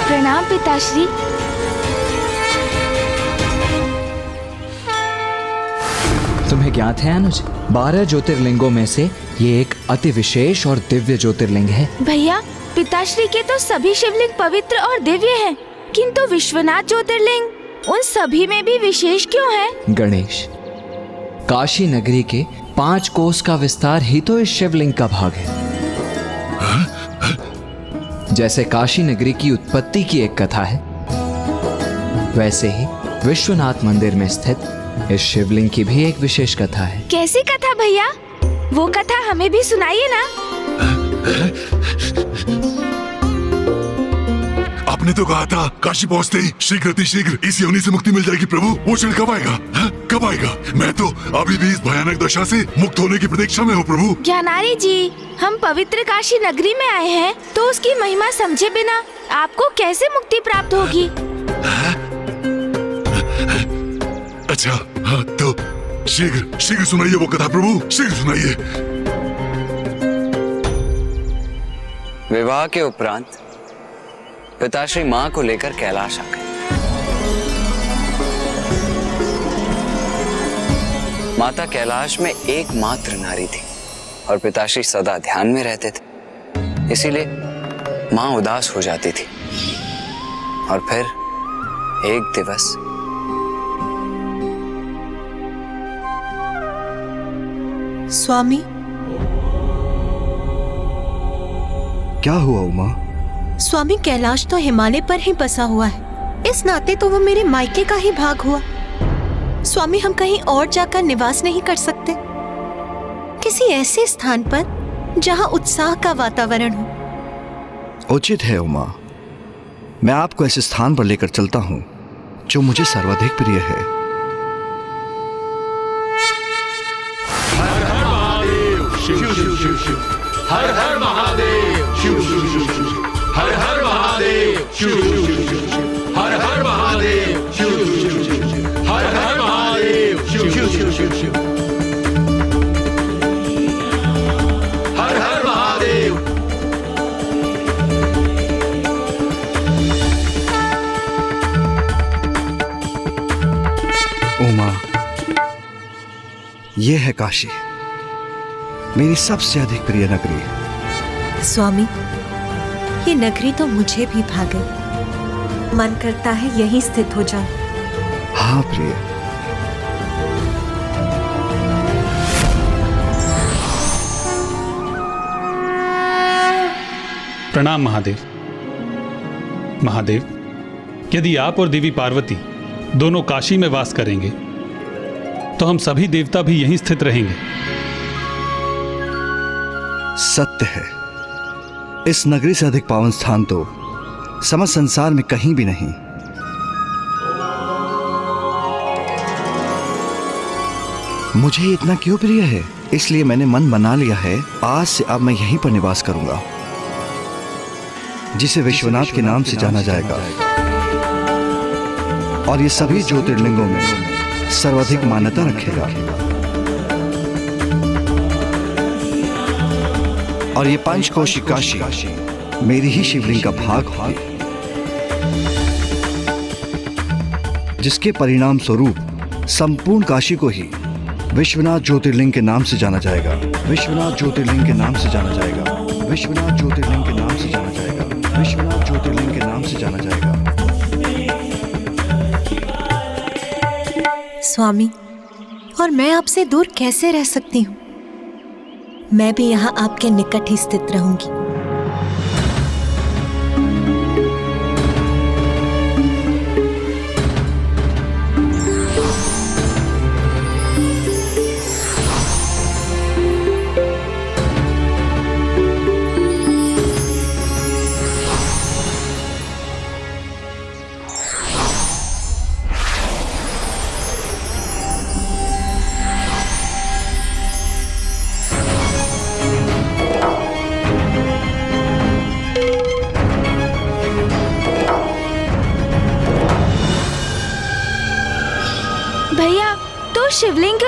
प्रणाम पिताश्री। तुम्हें ज्ञात है अनुज, 12 ज्योतिर्लिंगों में से ये एक अति विशेष और दिव्य ज्योतिर्लिंग है। भैया, पिताश्री के तो सभी शिवलिंग पवित्र और दिव्य हैं, किंतु विश्वनाथ ज्योतिर्लिंग उन सभी में भी विशेष क्यों है? गणेश, काशी नगरी के 5 कोस का विस्तार ही तो इस शिवलिंग का भाग है। जैसे काशी नगरी की उत्पत्ति की एक कथा है, वैसे ही विश्वनाथ मंदिर में स्थित इस शिवलिंग की भी एक विशेष कथा है। कैसी कथा भैया? वो कथा हमें भी सुनाइए ना। आपने तो कहा था काशी पहुंचते ही शीघ्र इस योनि से मुक्ति मिल जाएगी प्रभु। वो क्षण कब आएगा? कब आएगा? मैं तो अभी भी इस भयानक दशा से मुक्त होने की प्रतीक्षा में हूँ प्रभु। ज्ञानारी जी, हम पवित्र काशी नगरी में आए हैं, तो उसकी महिमा समझे बिना आपको कैसे मुक्ति प्राप्त होगी? अच्छा, हाँ तो शीघ्र सुनाइए वो कथा प्रभु, शीघ्र सुनाइए। विवाह के उपरांत पिताश्री मां को लेकर कैलाश आ गए। माता कैलाश में एकमात्र नारी थी और पिताश्री सदा ध्यान में रहते थे, इसीलिए मां उदास हो जाती थी। और फिर एक दिवस स्वामी। क्या हुआ उमा? स्वामी, कैलाश तो हिमालय पर ही बसा हुआ है, इस नाते तो वो मेरे मायके का ही भाग हुआ। स्वामी, हम कहीं और जाकर निवास नहीं कर सकते? किसी ऐसे स्थान पर जहां उत्साह का वातावरण हो। उचित है उमा, मैं आपको ऐसे स्थान पर लेकर चलता हूँ जो मुझे सर्वाधिक प्रिय है। हर हर महादेव, शिव शिव शिव शिव। हर हर महादेव, शिव शिव शिव शिव। हर हर महादेव, शिव शिव शिव शिव। हर हर महादेव, शिव शिव शिव शिव। हर हर महादेव। उमा, ये है काशी, मेरी सबसे अधिक प्रिय नगरी। स्वामी, ये नगरी तो मुझे भी भा गई। मन करता है यहीं स्थित हो जाऊं। हाँ प्रिय। प्रणाम महादेव। महादेव, यदि आप और देवी पार्वती दोनों काशी में वास करेंगे तो हम सभी देवता भी यहीं स्थित रहेंगे। सत्य है, इस नगरी से अधिक पावन स्थान तो समस्त संसार में कहीं भी नहीं। मुझे इतना क्यों प्रिय है, इसलिए मैंने मन बना लिया है, आज से अब मैं यहीं पर निवास करूंगा, जिसे विश्वनाथ के नाम से जाना जाएगा और ये सभी ज्योतिर्लिंगों में सर्वाधिक मान्यता रखेगा। और ये पंचकोशी काशी मेरी ही शिवलिंग का भाग होगी, जिसके परिणाम स्वरूप संपूर्ण काशी को ही विश्वनाथ ज्योतिर्लिंग के नाम से जाना जाएगा। विश्वनाथ ज्योतिर्लिंग के नाम से जाना जाएगा। विश्वनाथ ज्योतिर्लिंग के नाम से जाना जाएगा। विश्वनाथ ज्योतिर्लिंग के नाम से जाना जाएगा। स्वामी, और मैं आपसे दूर कैसे रह सकती हूँ? मैं भी यहाँ आपके निकट ही स्थित रहूंगी।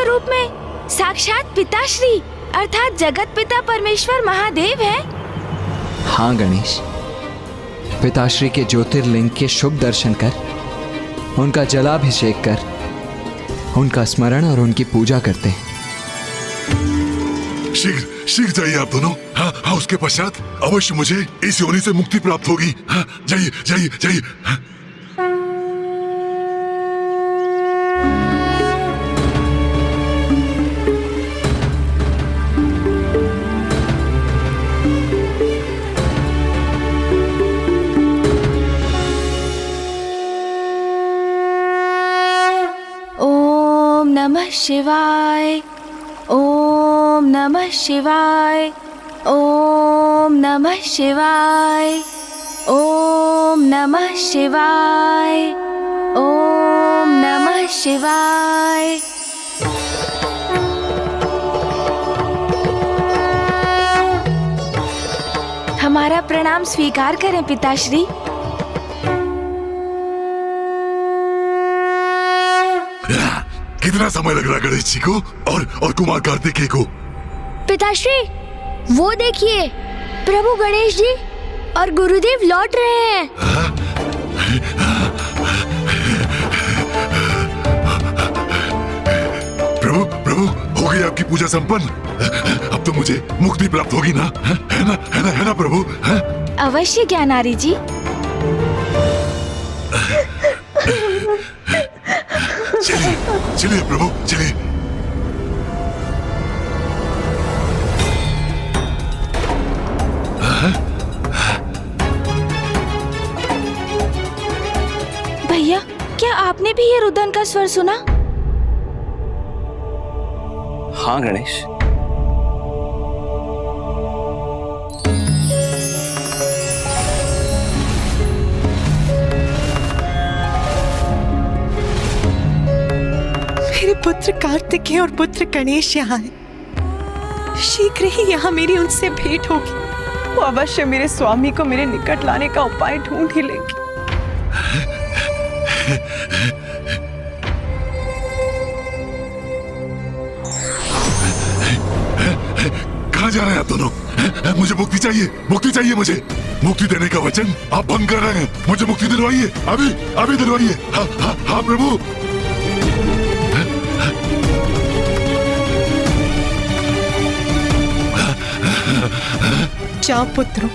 रूप में साक्षात पिताश्री अर्थात जगत पिता परमेश्वर महादेव है। हाँ गणेश, पिताश्री के ज्योतिर्लिंग के शुभ दर्शन कर, उनका जलाभिषेक कर, उनका स्मरण और उनकी पूजा करते हैं। शीघ्र शीघ्र जाइए आप दोनों। हाँ हाँ, उसके पश्चात अवश्य मुझे इस योनि से मुक्ति प्राप्त होगी। हाँ, जाइए जाइए जाइए। हाँ। ओम नमः शिवाय, ओम नमः शिवाय, ओम नमः शिवाय, ओम नमः शिवाय, ओम नमः शिवाय। हमारा प्रणाम स्वीकार करें पिताश्री। कितना समय लग रहा है गणेश जी को और कुमार कार्तिकेय को? पिताश्री, वो देखिए, प्रभु गणेश जी और गुरुदेव लौट रहे हैं। प्रभु प्रभु, हो गई आपकी पूजा संपन्न? अब तो मुझे मुक्ति प्राप्त होगी ना? है ना, है ना, है ना प्रभु? है? अवश्य ज्ञानारी जी। चलिए चलिए प्रभु, चलिए। भैया, क्या आपने भी ये रुदन का स्वर सुना? हाँ गणेश, मेरे पुत्र कार्तिकेय और पुत्र गणेश यहाँ हैं। शीघ्र ही यहाँ मेरी उनसे भेंट होगी। वो अवश्य मेरे स्वामी को मेरे निकट लाने का उपाय ढूंढ ही लेंगे। कहाँ जा रहे हैं आप दोनों? मुझे मुक्ति चाहिए, मुक्ति चाहिए मुझे। मुक्ति देने का वचन आप भंग कर रहे हैं। मुझे मुक्ति दिलवाइए, अभी अभी दिलवाइए। हाँ हाँ हाँ प्रभु। जाओ पुत्रों,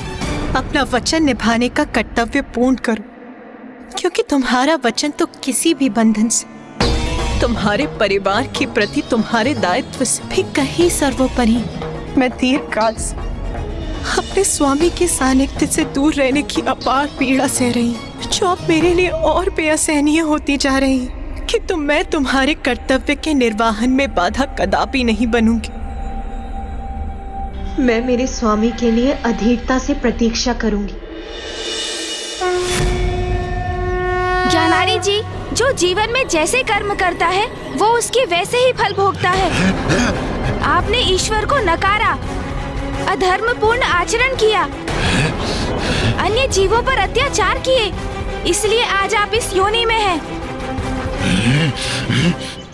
अपना वचन निभाने का कर्तव्य पूर्ण करो, क्योंकि तुम्हारा वचन तो किसी भी बंधन से, तुम्हारे परिवार के प्रति तुम्हारे दायित्व से भी कहीं सर्वोपरि। मैं दीर्घकाल से अपने स्वामी के सानिध्य से दूर रहने की अपार पीड़ा सह रही हूँ, जो अब मेरे लिए और बेअसहनीय होती जा रही है। कि मैं तुम्हारे कर्तव्य के निर्वाहन में बाधा कदापि नहीं बनूंगी। मैं मेरे स्वामी के लिए अधीरता से प्रतीक्षा करूंगी। ज्ञानारी जी, जो जीवन में जैसे कर्म करता है वो उसके वैसे ही फल भोगता है। आपने ईश्वर को नकारा, अधर्मपूर्ण आचरण किया, अन्य जीवों पर अत्याचार किए, इसलिए आज आप इस योनि में हैं।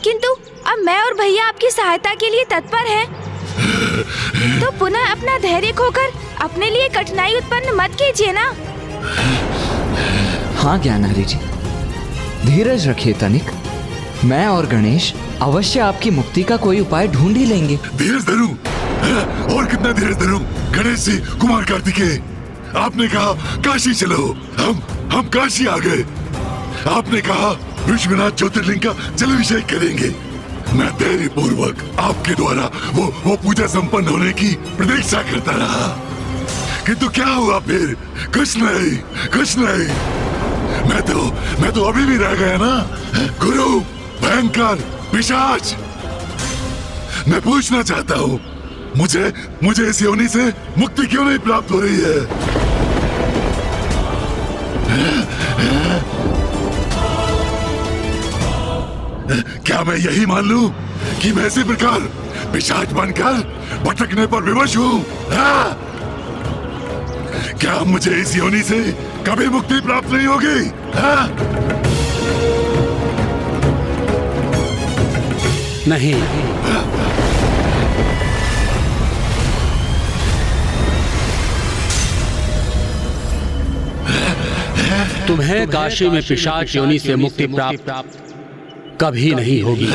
किंतु अब मैं और भैया आपकी सहायता के लिए तत्पर हैं। तो पुनः अपना धैर्य खोकर अपने लिए कठिनाई उत्पन्न मत कीजिए ना। हाँ ज्ञानारी जी, धीरज रखिए तनिक। मैं और गणेश अवश्य आपकी मुक्ति का कोई उपाय ढूंढ ही लेंगे। धीरज धरूं? और कितना धीरज धरूं? गणेश जी, कुमार कार्तिकेय, आपने कहा काशी चलो, हम काशी आ गए। आपने कहा विश्वनाथ ज्योतिर्लिंग का जलाभिषेक करेंगे। मैं धैर्य पूर्वक आपके द्वारा वो पूजा संपन्न होने की प्रतीक्षा करता रहा, किंतु क्या हुआ फिर? कुछ नहीं, कुछ नहीं। मैं तो अभी भी रह गया ना। गुरु, भयंकर, पिशाच। मैं पूछना चाहता हूँ, मुझे इस योनि से मुक्ति क्यों नहीं प्राप्त हो रही है? क्या मैं यही मान लूं कि मैं इसी प्रकार पिशाच बनकर भटकने पर विवश हूँ? क्या मुझे इस योनि से कभी मुक्ति प्राप्त नहीं होगी? नहीं, तुम्हें काशी में पिशाच योनि से मुक्ति प्राप्त कभी नहीं होगी।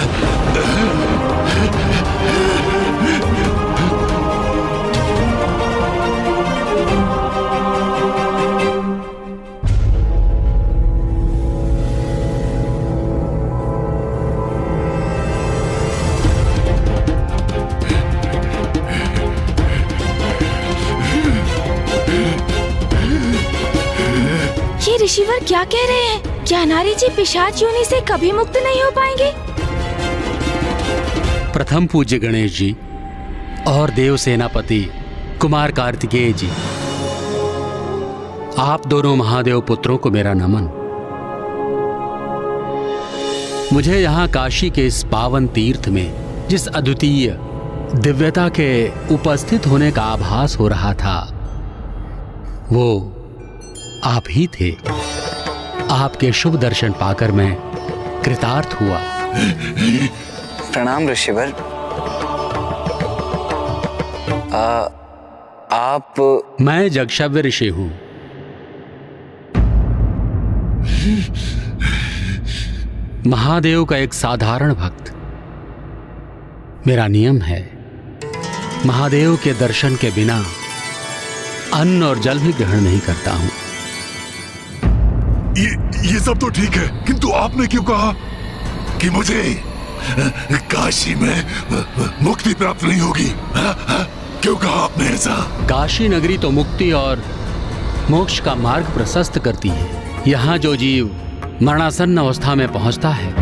ये ऋषिवर क्या कह रहे हैं? क्या नारी जी पिशाच योनि से कभी मुक्त नहीं हो पाएंगे? प्रथम पूज्य गणेश जी और देव सेनापति कुमार कार्तिकेय जी, आप दोनों महादेव पुत्रों को मेरा नमन। मुझे यहाँ काशी के इस पावन तीर्थ में जिस अद्वितीय दिव्यता के उपस्थित होने का आभास हो रहा था, वो आप ही थे। आपके शुभ दर्शन पाकर मैं कृतार्थ हुआ। प्रणाम ऋषिवर। आप? मैं जगशव्य ऋषि हूं। महादेव का एक साधारण भक्त। मेरा नियम है, महादेव के दर्शन के बिना अन्न और जल भी ग्रहण नहीं करता हूं। ये सब तो ठीक है, किंतु आपने क्यों कहा कि मुझे काशी में मुक्ति प्राप्त नहीं होगी? क्यों कहा आपने ऐसा? काशी नगरी तो मुक्ति और मोक्ष का मार्ग प्रशस्त करती है। यहाँ जो जीव मरणासन्न अवस्था में पहुंचता है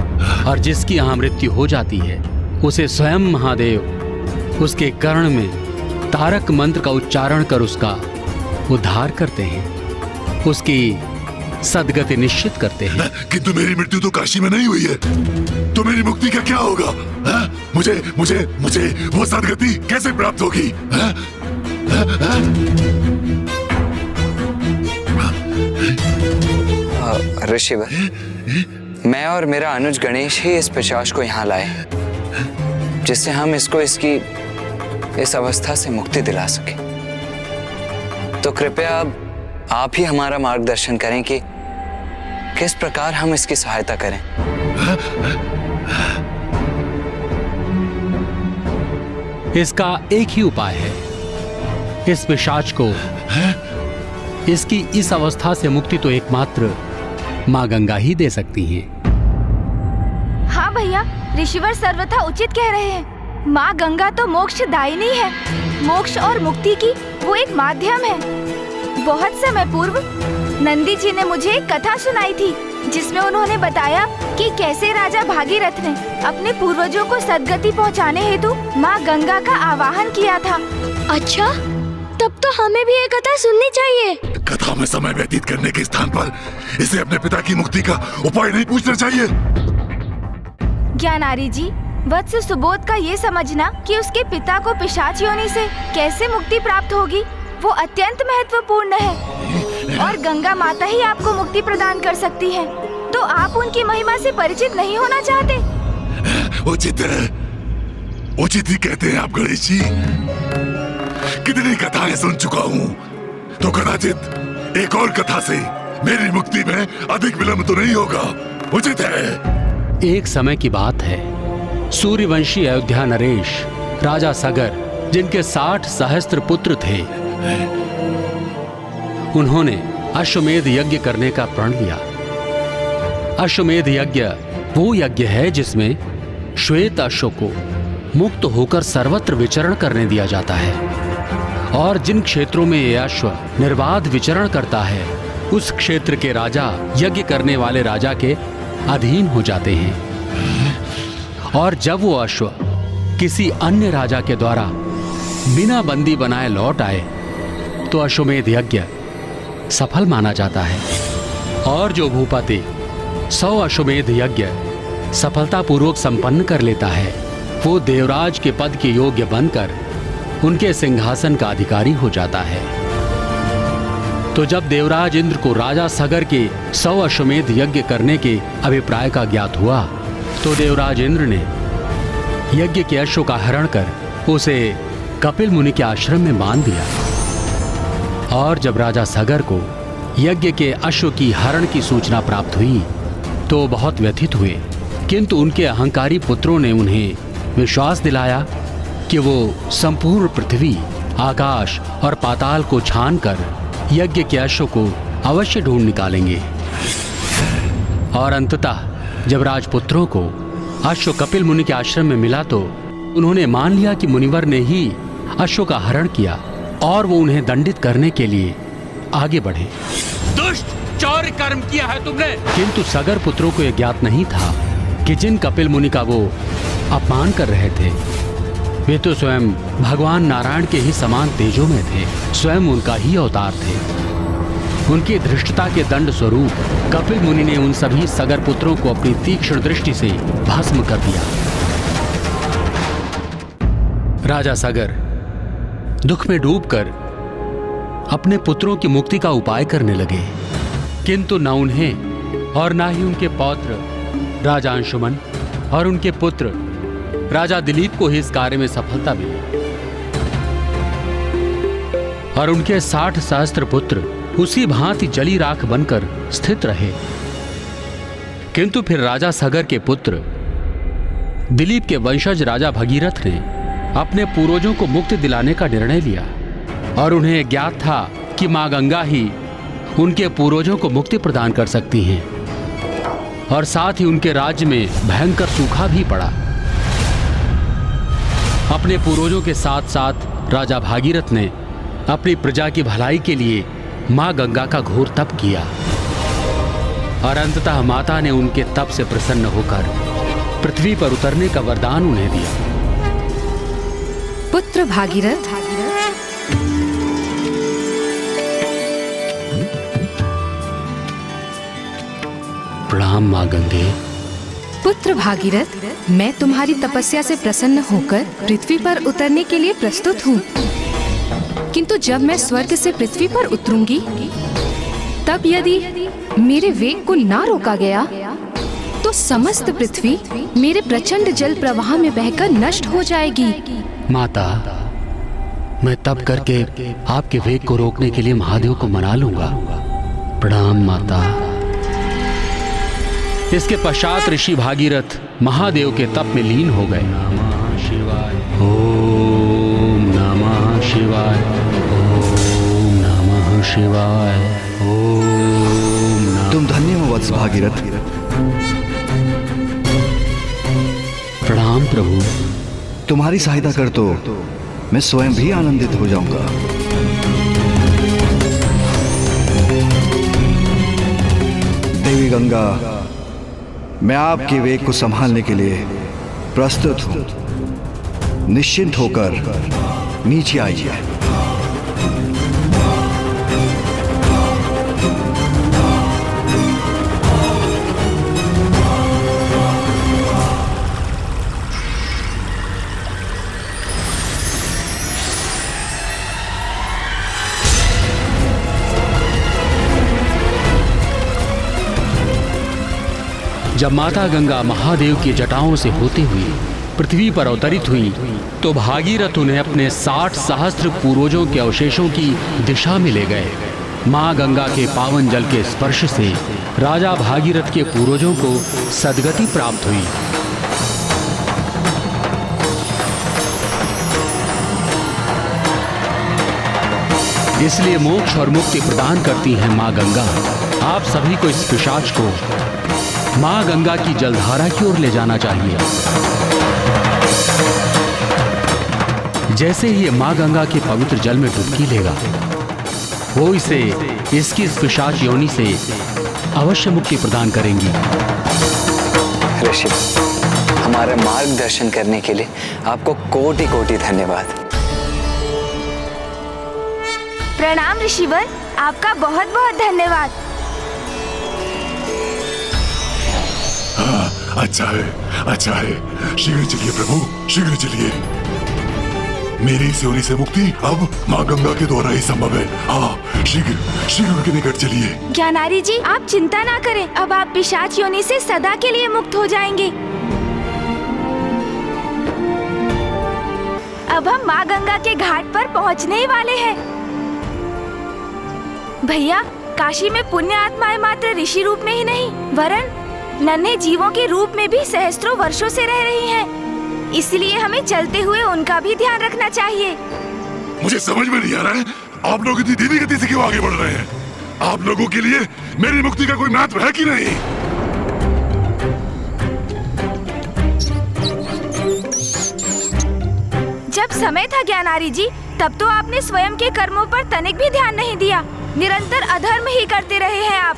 और जिसकी यहाँ मृत्यु हो जाती है, उसे स्वयं महादेव उसके कर्ण में तारक मंत्र का उच्चारण कर उसका उद्धार करते हैं, उसकी सदगति निश्चित करते हैं। किंतु मेरी मृत्यु तो काशी में नहीं हुई है, तो मेरी मुक्ति का क्या होगा? मुझे मुझे मुझे वो सदगति कैसे प्राप्त होगी? ऋषिवर, मैं और मेरा अनुज गणेश ही इस पिशाच को यहाँ लाए, जिससे हम इसको इसकी इस अवस्था से मुक्ति दिला सके। तो कृपया अब आप ही हमारा मार्गदर्शन करें कि किस प्रकार हम इसकी सहायता करें। इसका एक ही उपाय है। इस पिशाच को इसकी इस अवस्था से मुक्ति तो एकमात्र माँ गंगा ही दे सकती हैं। हाँ भैया, ऋषिवर सर्वथा उचित कह रहे हैं। माँ गंगा तो मोक्षदायिनी है। मोक्ष और मुक्ति की वो एक माध्यम है। बहुत समय पूर्व नंदी जी ने मुझे एक कथा सुनाई थी, जिसमें उन्होंने बताया कि कैसे राजा भागीरथ ने अपने पूर्वजों को सदगति पहुंचाने हेतु माँ गंगा का आवाहन किया था। अच्छा, तब तो हमें भी ये कथा सुननी चाहिए। कथा में समय व्यतीत करने के स्थान पर इसे अपने पिता की मुक्ति का उपाय नहीं पूछना चाहिए। ज्ञानारी जी, वत्स सुबोध का ये समझना कि उसके पिता को पिशाच योनि से कैसे मुक्ति प्राप्त होगी, वो अत्यंत महत्वपूर्ण है और गंगा माता ही आपको मुक्ति प्रदान कर सकती है। तो आप उनकी महिमा से परिचित नहीं होना चाहते? उचित ही कहते हैं आप गणेश जी। कितनी कथाएं सुन चुका हूँ, तो कदाचित एक और कथा से मेरी मुक्ति में अधिक विलंब तो नहीं होगा। उचित है। एक समय की बात है, सूर्यवंशी अयोध्या नरेश राजा सगर, जिनके 60 सहस्त्र पुत्र थे, उन्होंने अश्वमेध यज्ञ करने का प्रण लिया। अश्वमेध यज्ञ वो यज्ञ है जिसमें श्वेत अश्व को मुक्त होकर सर्वत्र विचरण करने दिया जाता है, और जिन क्षेत्रों में यह अश्व निर्बाध विचरण करता है, उस क्षेत्र के राजा यज्ञ करने वाले राजा के अधीन हो जाते हैं। और जब वो अश्व किसी अन्य राजा के द्वारा बिना बंदी बनाए लौट आए, तो अश्वमेध यज्ञ सफल माना जाता है। और जो भूपति 100 अश्वमेध यज्ञ सफलतापूर्वक संपन्न कर लेता है, वो देवराज के पद के योग्य बनकर उनके सिंहासन का अधिकारी हो जाता है। तो जब देवराज इंद्र को राजा सगर के 100 अश्वमेध यज्ञ करने के अभिप्राय का ज्ञात हुआ, तो देवराज इंद्र ने यज्ञ के अश्व का हरण कर उसे कपिल मुनि के आश्रम में बांध दिया। और जब राजा सगर को यज्ञ के अश्व की हरण की सूचना प्राप्त हुई तो बहुत व्यथित हुए, किंतु उनके अहंकारी पुत्रों ने उन्हें विश्वास दिलाया कि वो संपूर्ण पृथ्वी, आकाश और पाताल को छानकर यज्ञ के अश्व को अवश्य ढूंढ निकालेंगे। और अंततः जब राजपुत्रों को अश्व कपिल मुनि के आश्रम में मिला तो उन्होंने मान लिया कि मुनिवर ने ही अश्व का हरण किया और वो उन्हें दंडित करने के लिए आगे बढ़े। दुष्ट, चौर्य कर्म किया है तुमने। किंतु सगर पुत्रों को यह ज्ञात नहीं था कि जिन कपिल मुनि का वो अपमान कर रहे थे वे तो स्वयं भगवान नारायण के ही समान तेजो में थे, स्वयं उनका ही अवतार थे। उनकी धृष्टता के दंड स्वरूप कपिल मुनि ने उन सभी सगर पुत्रों को अपनी तीक्ष्ण दृष्टि से भस्म कर दिया। राजा सगर दुख में डूबकर अपने पुत्रों की मुक्ति का उपाय करने लगे, किंतु न उन्हें और न ही उनके पौत्र राजा अंशुमन और उनके पुत्र राजा दिलीप को ही इस कार्य में सफलता मिली। और उनके 60 सहस्त्र पुत्र उसी भांति जली राख बनकर स्थित रहे। किंतु फिर राजा सगर के पुत्र दिलीप के वंशज राजा भगीरथ ने अपने पूर्वजों को मुक्ति दिलाने का निर्णय लिया और उन्हें ज्ञात था कि मां गंगा ही उनके पूर्वजों को मुक्ति प्रदान कर सकती हैं। और साथ ही उनके राज्य में भयंकर सूखा भी पड़ा। अपने पूर्वजों के साथ साथ राजा भागीरथ ने अपनी प्रजा की भलाई के लिए मां गंगा का घोर तप किया और अंततः माता ने उनके तप से प्रसन्न होकर पृथ्वी पर उतरने का वरदान उन्हें दिया। पुत्र भागीरथ, प्रणाम मां गंगे। पुत्र भागीरथ, मैं तुम्हारी तपस्या से प्रसन्न होकर पृथ्वी पर उतरने के लिए प्रस्तुत हूँ। किंतु जब मैं स्वर्ग से पृथ्वी पर उतरूंगी तब यदि मेरे वेग को ना रोका गया तो समस्त पृथ्वी मेरे प्रचंड जल प्रवाह में बहकर नष्ट हो जाएगी। माता, मैं तप करके आपके वेग को रोकने के लिए महादेव को मना लूंगा। प्रणाम माता। इसके पश्चात ऋषि भागीरथ महादेव के तप में लीन हो गए। नमः शिवाय, ओम नमः शिवाय, ओम नमः शिवाय, ओम नमः। तुम धन्य हो वत्स भागीरथ। प्रणाम प्रभु। तुम्हारी सहायता कर तो मैं स्वयं भी आनंदित हो जाऊंगा। देवी गंगा, मैं आपके वेग को संभालने के लिए प्रस्तुत हूं। निश्चिंत होकर नीचे आइए। जब माता गंगा महादेव की जटाओं से होते हुए पृथ्वी पर अवतरित हुई तो भागीरथ उन्हें अपने 60 सहस्त्र पूर्वजों के अवशेषों की दिशा में ले गए। मां गंगा के पावन जल के स्पर्श से राजा भागीरथ के पूर्वजों को सद्गति प्राप्त हुई। इसलिए मोक्ष और मुक्ति प्रदान करती हैं मां गंगा। आप सभी को इस पिशाच को मां गंगा की जलधारा की ओर ले जाना चाहिए। जैसे ही ये मां गंगा के पवित्र जल में डुबकी लेगा वो इसे इसकी इस पिशाच योनि से अवश्य मुक्ति प्रदान करेंगी। ऋषि, हमारा मार्गदर्शन करने के लिए आपको कोटि कोटि धन्यवाद। प्रणाम ऋषिवर, आपका बहुत बहुत धन्यवाद। अच्छा है। शीघ्र चलिए प्रभु, शीघ्र चलिए। मेरी इस योनि से मुक्ति अब माँ गंगा के द्वारा ही संभव है। हाँ, शीघ्र उनके निकट चलिए। ज्ञानारी जी, आप चिंता ना करें, अब आप पिशाच योनि से सदा के लिए मुक्त हो जाएंगे। अब हम माँ गंगा के घाट पर पहुँचने ही वाले हैं। भैया, काशी में पुण्य आत्माएं मात्र ऋषि रूप में ही नहीं, वरन नन्हे जीवों के रूप में भी सहस्त्रों वर्षों से रह रही हैं। इसलिए हमें चलते हुए उनका भी ध्यान रखना चाहिए। मुझे समझ में नहीं आ रहा है, आप लोग इतनी धीमी गति से क्यों आगे बढ़ रहे हैं? आप लोगों के लिए मेरी मुक्ति का कोई महत्व है कि नहीं? जब समय था ज्ञानारी जी, तब तो आपने स्वयं के कर्मों पर तनिक भी ध्यान नहीं दिया। निरंतर अधर्म ही करते रहे हैं आप।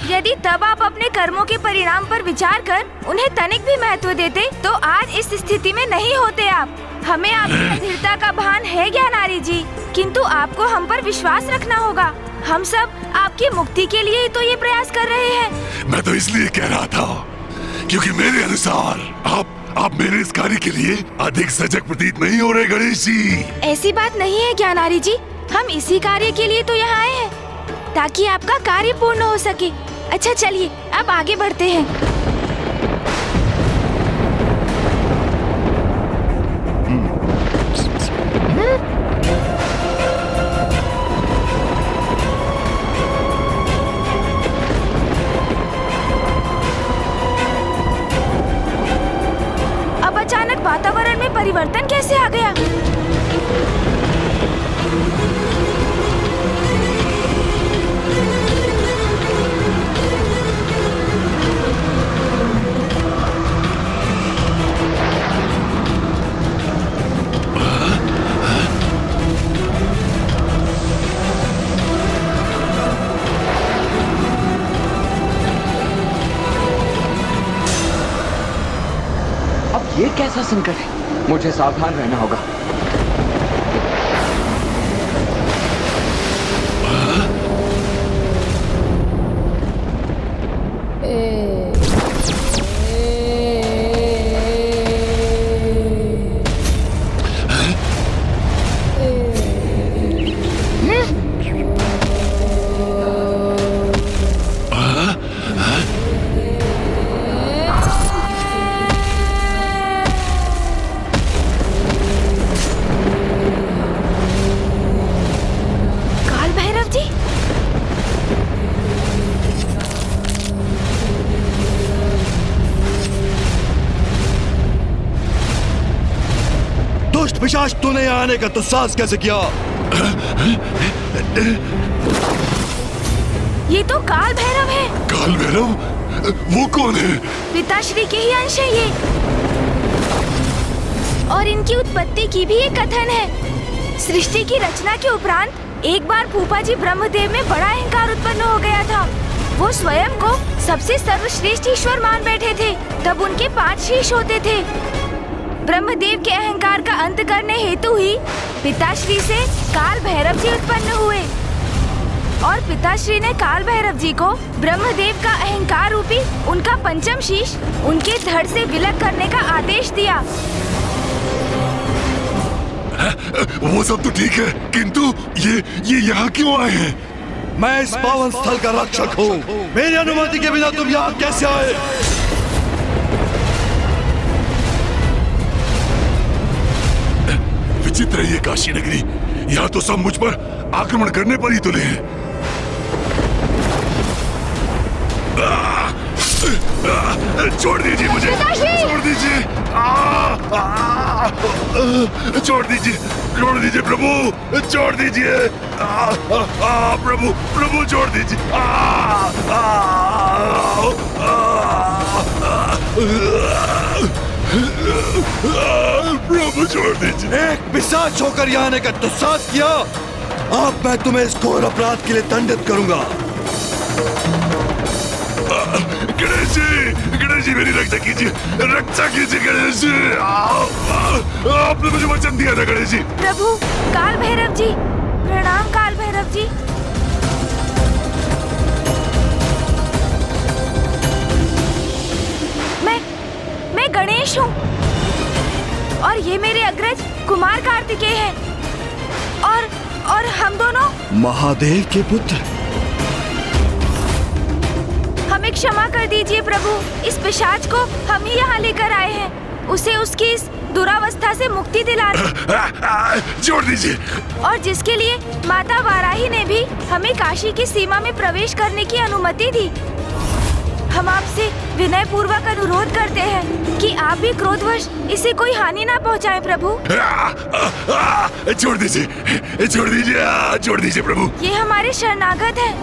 यदि तब आप अपने कर्मों के परिणाम पर विचार कर उन्हें तनिक भी महत्व देते, तो आज इस स्थिति में नहीं होते आप। हमें आपकी अधीरता का भान है ज्ञानारी जी, किंतु आपको हम पर विश्वास रखना होगा। हम सब आपकी मुक्ति के लिए ही तो ये प्रयास कर रहे हैं। मैं तो इसलिए कह रहा था क्योंकि मेरे अनुसार आप मेरे इस कार्य के लिए अधिक सजग प्रतीत नहीं हो रहे गणेश जी। ऐसी बात नहीं है ज्ञानारी जी, हम इसी कार्य के लिए तो यहाँ आए हैं, ताकि आपका कार्य पूर्ण हो सके। अच्छा चलिए, अब आगे बढ़ते हैं। अब अचानक वातावरण में परिवर्तन कैसे आ गया? ये कैसा संकट है? मुझे सावधान रहना होगा। पिशाच, तूने यहाँ आने का दुस्साहस कैसे किया? ये तो काल भैरव है। काल भैरव? वो कौन है? पिताश्री के ही अंश है ये, और इनकी उत्पत्ति की भी एक कथन है। सृष्टि की रचना के उपरांत एक बार फूफा जी ब्रह्मदेव में बड़ा अहंकार उत्पन्न हो गया था। वो स्वयं को सबसे सर्वश्रेष्ठ ईश्वर मान बैठे थे। तब उनके 5 शीश होते थे। ब्रह्मदेव के अहंकार का अंत करने हेतु ही पिताश्री से काल भैरव जी उत्पन्न हुए, और पिताश्री ने काल भैरव जी को ब्रह्मदेव का अहंकार रूपी उनका 5म शीश उनके धड़ से विलग करने का आदेश दिया। वो सब तो ठीक है, किंतु ये यहाँ क्यों आए हैं? मैं इस पावन स्थल का रक्षक हूँ। मेरी अनुमति के बिना तुम यहाँ कैसे आए? विचित्र है ये काशी नगरी। यहाँ तो सब मुझ पर आक्रमण करने पर ही तुले हैं। छोड़ दीजिए मुझे, छोड़ दीजिए, छोड़ दीजिए, छोड़ दीजिए प्रभु, छोड़ दीजिए, प्रभु, प्रभु छोड़ दीजिए, प्रभु छोड़ दीजिए। एक पिशाच होकर यहाँ आने का दुस्साहस किया। अब मैं तुम्हें इस घोर अपराध के लिए दंडित करूंगा। गणेश जी मेरी रक्षा कीजिए, रक्षा कीजिए गणेश जी। आपने मुझे वचन दिया था गणेश जी। प्रभु काल भैरव जी, प्रणाम काल भैरव जी। मैं गणेश हूँ, और ये मेरे अग्रज कुमार कार्तिकेय हैं, और हम दोनों महादेव के पुत्र। हमें क्षमा कर दीजिए प्रभु, इस पिशाच को हम ही यहाँ लेकर आए हैं। उसे उसकी इस दुरावस्था से मुक्ति दिलाने छोड़ दीजिए। और जिसके लिए माता वाराही ने भी हमें काशी की सीमा में प्रवेश करने की अनुमति दी। हम आपसे विनय पूर्वक अनुरोध करते हैं कि आप भी क्रोधवश इसे कोई हानि ना पहुंचाएं प्रभु। छोड़ दीजिए, छोड़ दीजिए, छोड़ दीजिए प्रभु। ये हमारे शरणागत हैं।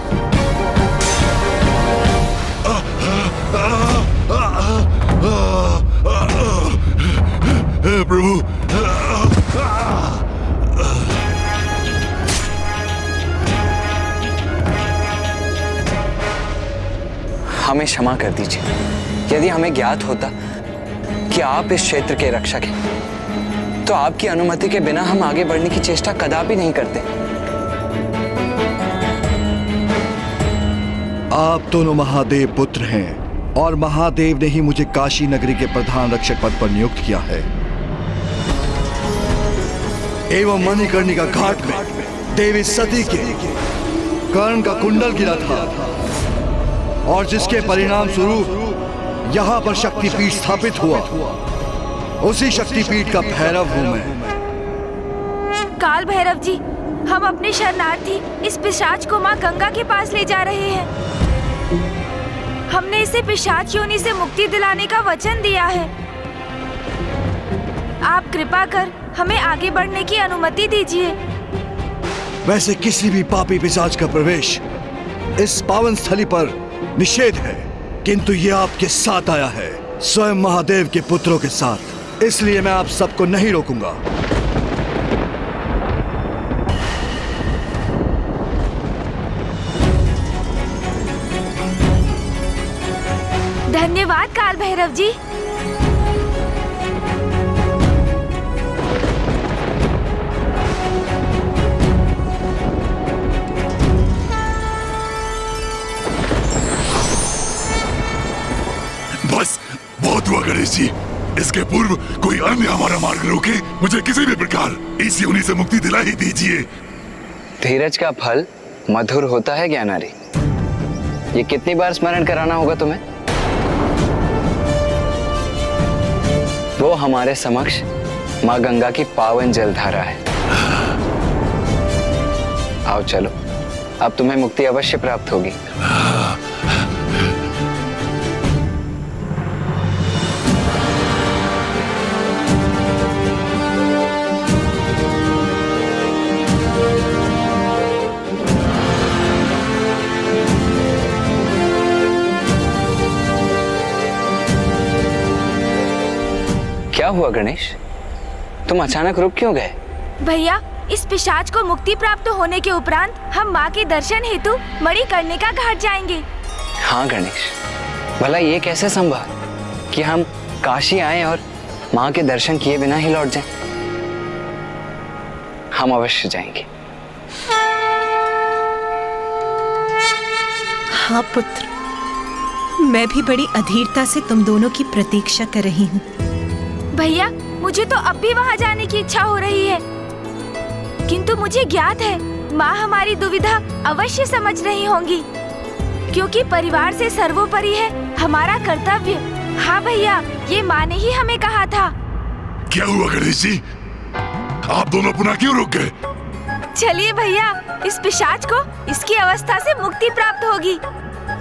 प्रभु, हमें क्षमा कर दीजिए। यदि हमें ज्ञात होता कि आप इस क्षेत्र के रक्षक हैं, तो आपकी अनुमति के बिना हम आगे बढ़ने की चेष्टा कदापि नहीं करते। आप दोनों महादेव पुत्र हैं और महादेव ने ही मुझे काशी नगरी के प्रधान रक्षक पद पर नियुक्त किया है। एवं मणिकर्णिका घाट में देवी सती के कर्ण का कुंडल गिरा था और जिसके परिणाम स्वरूप यहाँ पर शक्तिपीठ स्थापित हुआ। उसी शक्तिपीठ का भैरव हूँ मैं। काल भैरव जी, हम अपने शरणार्थी इस पिशाच को माँ गंगा के पास ले जा रहे हैं। हमने इसे पिशाच योनि से मुक्ति दिलाने का वचन दिया है। आप कृपा कर हमें आगे बढ़ने की अनुमति दीजिए। वैसे किसी भी पापी पिशाच का प्रवेश इस पावन स्थली पर निषेध है, किंतु ये आपके साथ आया है, स्वयं महादेव के पुत्रों के साथ। इसलिए मैं आप सबको नहीं रोकूंगा। धन्यवाद काल भैरव जी। बस बहुत हुआ गणेश जी। इसके पूर्व कोई अन्य हमारा मार्ग रोके, मुझे किसी भी प्रकार इस योनि से मुक्ति दिला ही दीजिए। धीरज का फल मधुर होता है ज्ञानारी। ये कितनी बार स्मरण कराना होगा तुम्हें? वो हमारे समक्ष माँ गंगा की पावन जलधारा है। आओ चलो, अब तुम्हें मुक्ति अवश्य प्राप्त होगी। क्या हुआ गणेश, तुम अचानक रुक क्यों गए? भैया, इस पिशाच को मुक्ति प्राप्त होने के उपरांत हम माँ के दर्शन हेतु मणिकर्णिका घाट जाएंगे। हाँ गणेश, भला ये कैसे संभव कि हम काशी आए और माँ के दर्शन किए बिना ही लौट जाएं? हम अवश्य जाएंगे। हाँ पुत्र, मैं भी बड़ी अधीरता से तुम दोनों की प्रतीक्षा कर रही हूँ। भैया, मुझे तो अब भी वहाँ जाने की इच्छा हो रही है, किंतु मुझे ज्ञात है माँ हमारी दुविधा अवश्य समझ रही होंगी, क्योंकि परिवार से सर्वोपरि है हमारा कर्तव्य। हाँ भैया, ये माँ ने ही हमें कहा था। क्या हुआ गणेश जी, आप दोनों पुनः क्यों रुक गए? चलिए भैया, इस पिशाच को इसकी अवस्था से मुक्ति प्राप्त होगी,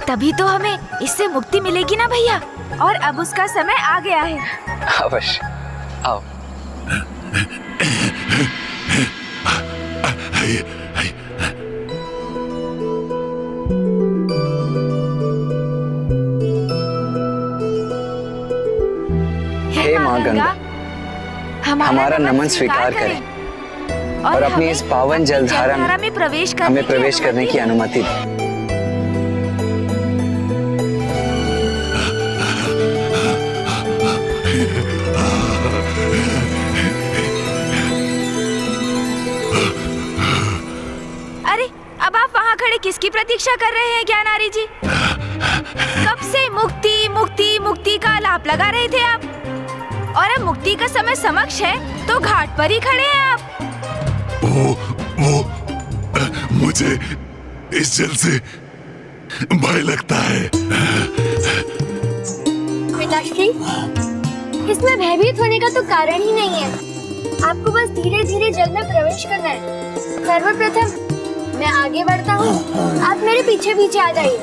तभी तो हमें इससे मुक्ति मिलेगी ना भैया। और अब उसका समय आ गया है। अवश्य, आओ। हे माँ गंगा, हमारा नमन स्वीकार करें और अपनी इस पावन जलधारा में हमें प्रवेश करने की अनुमति दें। अरे, अब आप वहाँ खड़े किसकी प्रतीक्षा कर रहे हैं ज्ञानारी जी? कब से मुक्ति मुक्ति मुक्ति का आलाप लगा रहे थे आप, और अब मुक्ति का समय समक्ष है तो घाट पर ही खड़े हैं आप। वो मुझे इस जल से भय लगता है। पिताश्री, इसमें भयभीत होने का तो कारण ही नहीं है। आपको बस धीरे धीरे जल में प्रवेश करना है। सर्वप्रथम मैं आगे बढ़ता हूँ, आप मेरे पीछे पीछे आ जाइए।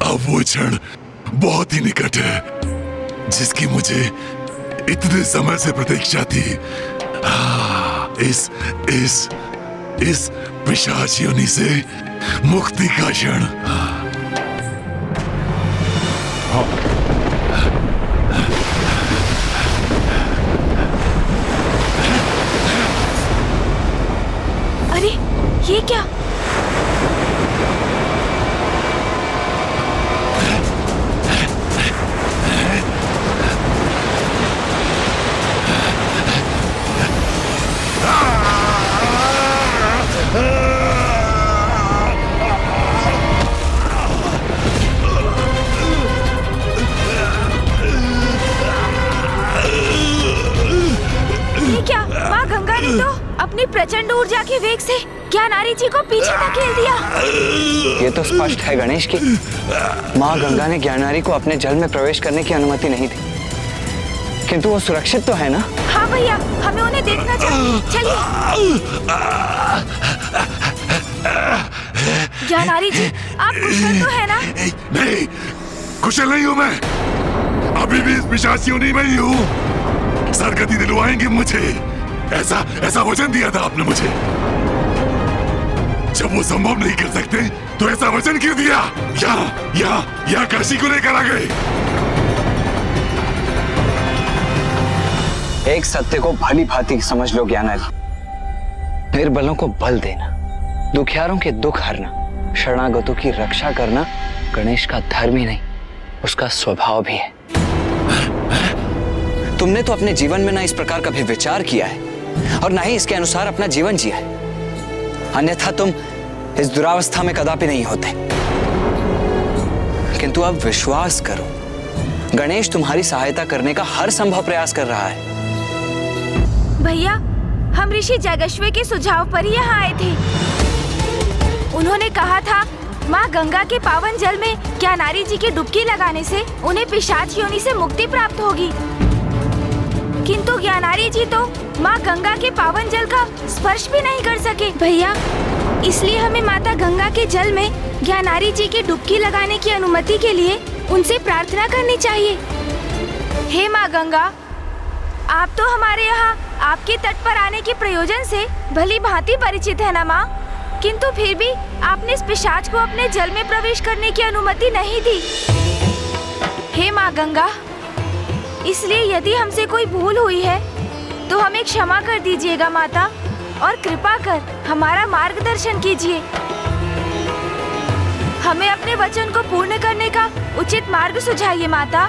अब वो क्षण बहुत ही निकट है जिसकी मुझे इतने समय से प्रतीक्षा थी। इस पिशाच योनि से मुक्ति का क्षण। अरे ये क्या? माँ गंगा ने तो अपनी प्रचंड ऊर्जा के वेग से ज्ञानारी जी को पीछे धकेल दिया। ये तो स्पष्ट है गणेश की माँ गंगा ने ज्ञानारी को अपने जल में प्रवेश करने की अनुमति नहीं दी, किंतु वो सुरक्षित तो है ना? हाँ भैया, हमें उन्हें देखना चाहिए। चलिए। ज्ञानारी जी, आप कुशल तो है ना? नहीं, कुशल नहीं हूँ मैं। अभी भी इस पिशाच योनि में ही हूँ। सरगति दिलवाएंगे मुझे, ऐसा वचन दिया था आपने मुझे। जब वो संभव नहीं कर सकते तो ऐसा वचन क्यों दिया? यहाँ काशी को लेकर आ गए। एक सत्य को भली भांति समझ लो ज्ञानारी। निर्बलों को बल देना, दुखियारों के दुख हरना, शरणागतों की रक्षा करना गणेश का धर्म ही नहीं, उसका स्वभाव भी है। तुमने तो अपने जीवन में ना इस प्रकार कभी विचार किया है और ना ही इसके अनुसार अपना जीवन जिया है, अन्यथा तुम इस दुरावस्था में कदापि नहीं होते। किंतु अब विश्वास करो, गणेश तुम्हारी सहायता करने का हर संभव प्रयास कर रहा है। भैया, हम ऋषि जगश्वे के सुझाव पर ही यहाँ आए थे। उन्होंने कहा था माँ गंगा के पावन जल में ज्ञानारी जी की डुबकी लगाने से उन्हें पिशाच योनि से मुक्ति प्राप्त होगी। किंतु ज्ञानारी जी तो माँ गंगा के पावन जल का स्पर्श भी नहीं कर सके। भैया, इसलिए हमें माता गंगा के जल में ज्ञानारी जी की डुबकी लगाने की अनुमति के लिए उनसे प्रार्थना करनी चाहिए। हे माँ गंगा, आप तो हमारे यहाँ आपके तट पर आने के प्रयोजन से भली भांति परिचित है ना माँ, किंतु फिर भी आपने इस पिशाच को अपने जल में प्रवेश करने की अनुमति नहीं दी। हे माँ गंगा, इसलिए यदि हमसे कोई भूल हुई है तो हमें क्षमा कर दीजिएगा माता, और कृपा कर हमारा मार्गदर्शन कीजिए। हमें अपने वचन को पूर्ण करने का उचित मार्ग सुझाइए माता।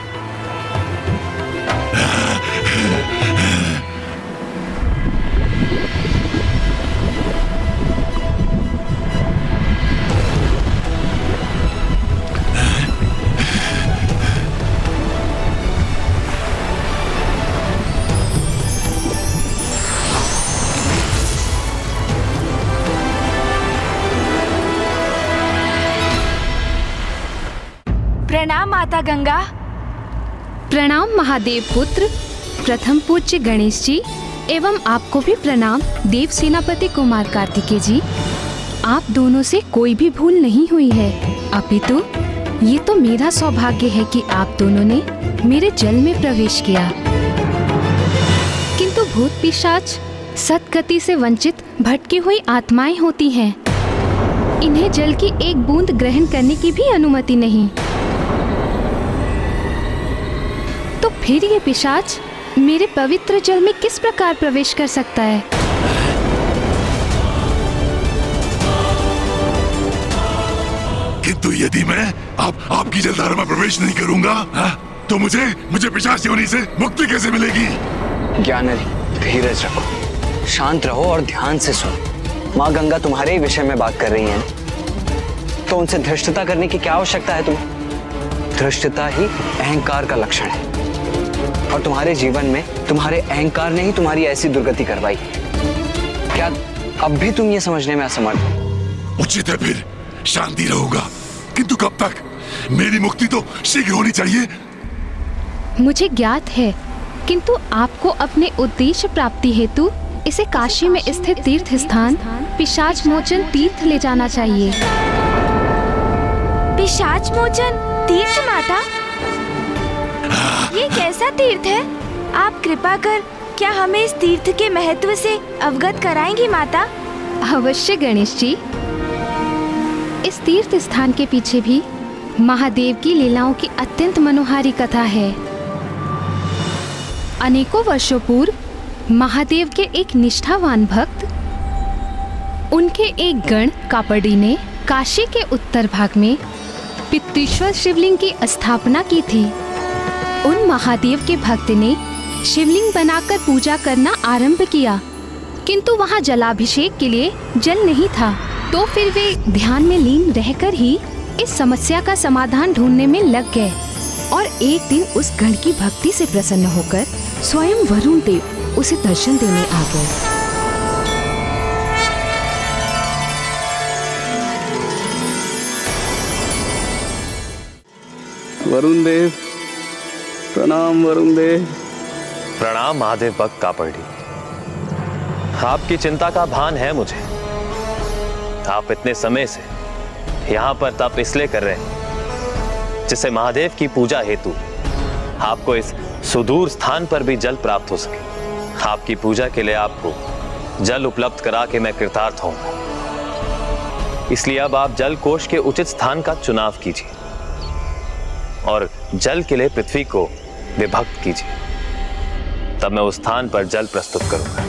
प्रणाम माता गंगा। प्रणाम महादेव पुत्र। प्रथम पूज्य गणेश जी एवं आपको भी प्रणाम देव सेनापति कुमार कार्तिकेय जी। आप दोनों से कोई भी भूल नहीं हुई है, अपितु ये तो मेरा सौभाग्य है कि आप दोनों ने मेरे जल में प्रवेश किया। किंतु भूत पिशाच सद्गति से वंचित भटकी हुई आत्माएं होती हैं। इन्हें जल की एक बूंद ग्रहण करने की भी अनुमति नहीं। तो फिर ये पिशाच मेरे पवित्र जल में किस प्रकार प्रवेश कर सकता है? किंतु यदि मैं आपकी जलधारा में प्रवेश नहीं करूंगा तो मुझे पिशाच योनि से मुक्ति कैसे मिलेगी? ज्ञानारी, धीरज रखो, शांत रहो और ध्यान से सुनो। माँ गंगा तुम्हारे ही विषय में बात कर रही है, तो उनसे धृष्टता करने की क्या आवश्यकता है तुम्हें? धृष्टता ही अहंकार का लक्षण है। और तुम्हारे जीवन में तुम्हारे अहंकार ने ही तुम्हारी ऐसी दुर्गति करवाई। क्या अब भी तुम ये समझने में असमर्थ हो? उचित है, फिर शांति रहूंगा, किंतु कब तक? मेरी मुक्ति तो शीघ्र होनी चाहिए। मुझे ज्ञात है, किंतु आपको अपने उद्देश्य प्राप्ति हेतु इसे काशी में स्थित तीर्थ स्थान पिशाच मोचन तीर्थ ले जाना चाहिए। पिशाच मोचन तीर्थ माता, ये कैसा तीर्थ है? आप कृपा कर क्या हमें इस तीर्थ के महत्व से अवगत कराएंगी माता? अवश्य गणेश जी। इस तीर्थ स्थान के पीछे भी महादेव की लीलाओं की अत्यंत मनोहारी कथा है। अनेकों वर्षों पूर्व महादेव के एक निष्ठावान भक्त, उनके एक गण कापड़ी ने काशी के उत्तर भाग में पितृश्वर शिवलिंग की स्थापना की थी। उन महादेव के भक्त ने शिवलिंग बनाकर पूजा करना आरंभ किया, किंतु वहां जलाभिषेक के लिए जल नहीं था। तो फिर वे ध्यान में लीन रहकर ही इस समस्या का समाधान ढूंढने में लग गए और एक दिन उस गण की भक्ति से प्रसन्न होकर स्वयं वरुण देव उसे दर्शन देने आ गए। वरुण देव, प्रणाम वरुण देव। प्रणाम महादेव भक्त कापड़ी। आपकी चिंता का भान है मुझे। आप इतने समय से यहाँ पर तप इसलिए कर रहे हैं जिससे महादेव की पूजा हेतु आपको इस सुदूर स्थान पर भी जल प्राप्त हो सके। आपकी पूजा के लिए आपको जल उपलब्ध करा के मैं कृतार्थ होऊंगा। इसलिए अब आप जल कोष के उचित स्थान का चुनाव कीजिए और जल के लिए पृथ्वी को विभक्त कीजिए, तब मैं उस स्थान पर जल प्रस्तुत करूंगा।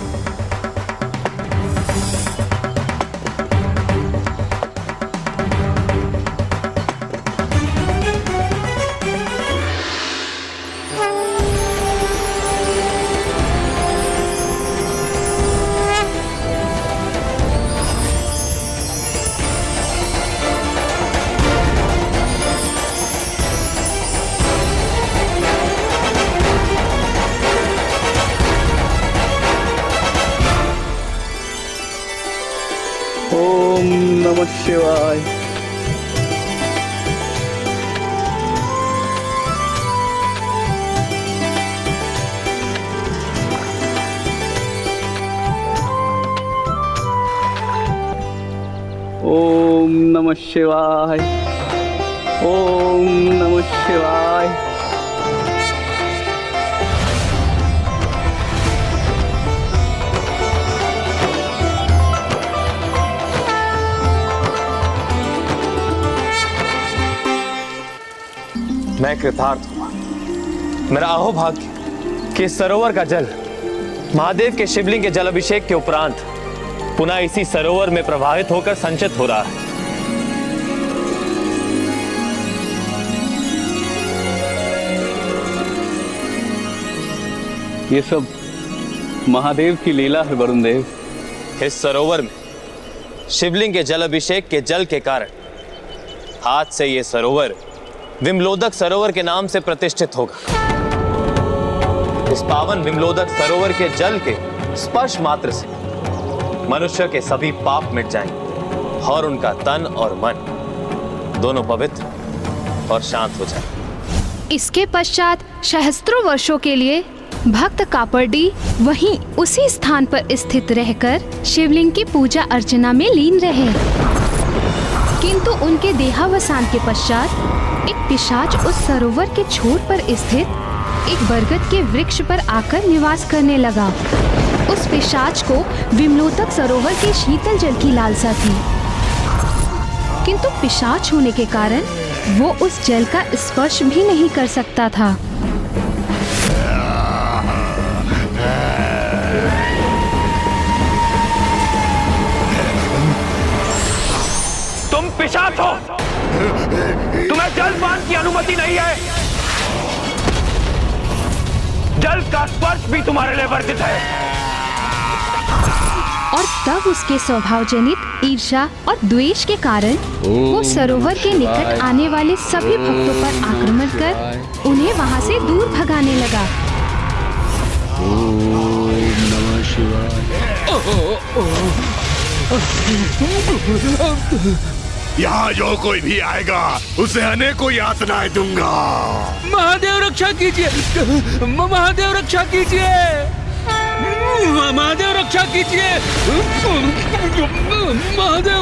ओम नमः शिवाय। ओम नमः शिवाय। ओम नमः शिवाय। मैं कृतार्थ हुआ। मेरा अहोभाग्य कि इस सरोवर का जल महादेव के शिवलिंग के जल अभिषेक के उपरांत पुनः इसी सरोवर में प्रवाहित होकर संचित हो रहा है। ये सब महादेव की लीला है वरुण देव। इस सरोवर में शिवलिंग के जल अभिषेक के जल के कारण आज से ये सरोवर विमलोदक सरोवर के नाम से प्रतिष्ठित होगा। इस पावन विमलोदक सरोवर के जल के स्पर्श मात्र से मनुष्य के सभी पाप मिट जाएंगे और उनका तन और मन दोनों पवित्र और शांत हो जाएंगे। इसके पश्चात सहस्त्रों वर्षों के लिए भक्त कापड़ी वहीं उसी स्थान पर स्थित रहकर शिवलिंग की पूजा अर्चना में लीन रहे, किंतु उनके देहावसान के पश्चात एक पिशाच उस सरोवर के छोर पर स्थित एक बरगद के वृक्ष पर आकर निवास करने लगा। उस पिशाच को विमलोदक सरोवर के शीतल जल की लालसा थी, किंतु पिशाच होने के कारण वो उस जल का स्पर्श भी नहीं कर सकता था। तुम पिशाच हो, तुम्हें जलपान की अनुमति नहीं है। जल का स्पर्श भी तुम्हारे लिए वर्जित है। और तब उसके स्वभाव जनित ईर्ष्या और द्वेष के कारण वो सरोवर के निकट आने वाले सभी भक्तों पर आक्रमण कर उन्हें वहां से दूर भगाने लगा। ओम नमः शिवाय। यहाँ जो कोई भी आएगा उसे अनेकों यातनाएं दूंगा। महादेव रक्षा कीजिए, महादेव रक्षा कीजिए, महादेव रक्षा कीजिए, महादेव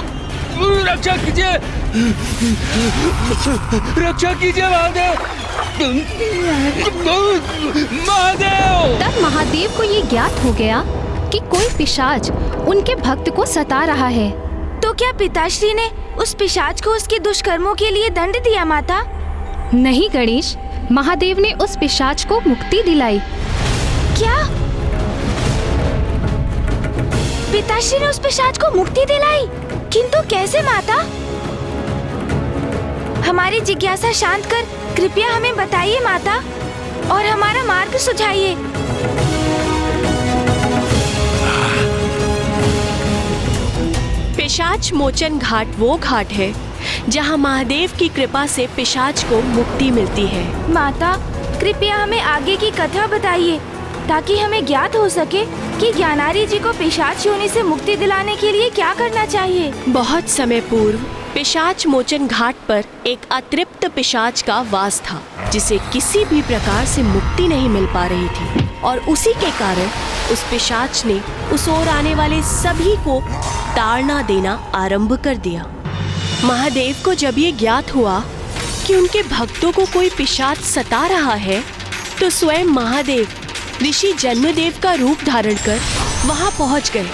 रक्षा कीजिए, रक्षा कीजिए महादेव, महादेव। तब महादेव को ये ज्ञात हो गया कि कोई पिशाच उनके भक्त को सता रहा है। तो क्या पिताश्री ने उस पिशाच को उसके दुष्कर्मों के लिए दंड दिया माता? नहीं गणेश, महादेव ने उस पिशाच को मुक्ति दिलाई। क्या? पिताश्री ने उस पिशाच को मुक्ति दिलाई? किंतु कैसे माता? हमारी जिज्ञासा शांत कर कृपया हमें बताइए माता, और हमारा मार्ग सुझाइए। पिशाच मोचन घाट वो घाट है जहाँ महादेव की कृपा से पिशाच को मुक्ति मिलती है। माता, कृपया हमें आगे की कथा बताइए ताकि हमें ज्ञात हो सके कि ज्ञानारी जी को पिशाच योनि से मुक्ति दिलाने के लिए क्या करना चाहिए। बहुत समय पूर्व पिशाच मोचन घाट पर एक अतृप्त पिशाच का वास था, जिसे किसी भी प्रकार से मुक्ति नहीं मिल पा रही थी, और उसी के कारण उस पिशाच ने उस ओर आने वाले सभी को ताड़ना देना आरंभ कर दिया। महादेव को जब ये ज्ञात हुआ कि उनके भक्तों को कोई पिशाच सता रहा है, तो स्वयं महादेव ऋषि जन्मदेव का रूप धारण कर वहां पहुंच गए।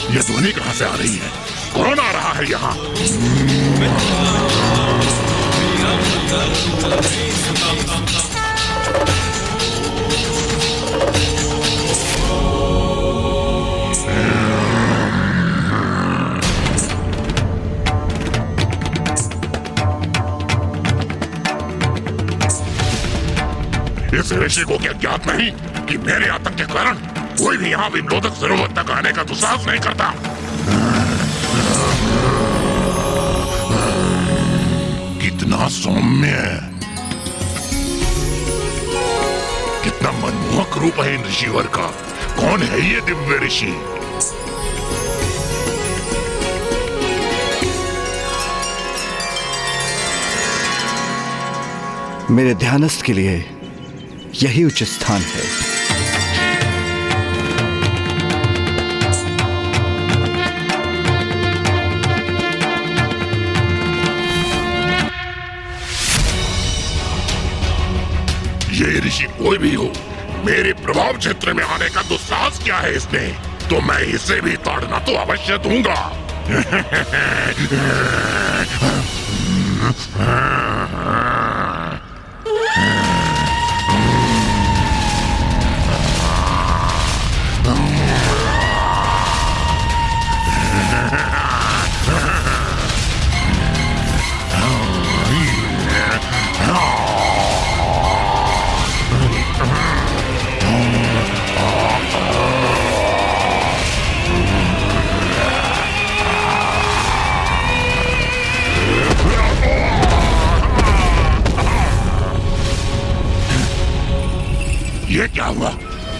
ये ध्वनि कहाँ से आ रही है? कौन आ रहा है यहाँ? इस ऋषि को क्या ज्ञात नहीं कि मेरे आतंक के कारण कोई भी यहाँ विमलोदक सरोवर तक आने का दुस्साहस नहीं करता। कितना सौम्य, कितना मनमोहक रूप है इन ऋषिवर का। कौन है ये दिव्य ऋषि? मेरे ध्यानस्थ के लिए यही उचित स्थान है। ये ऋषि कोई भी हो, मेरे प्रभाव क्षेत्र में आने का दुस्साहस क्या है इसने, तो मैं इसे भी ताड़ना तो अवश्य दूंगा। ये क्या हुआ?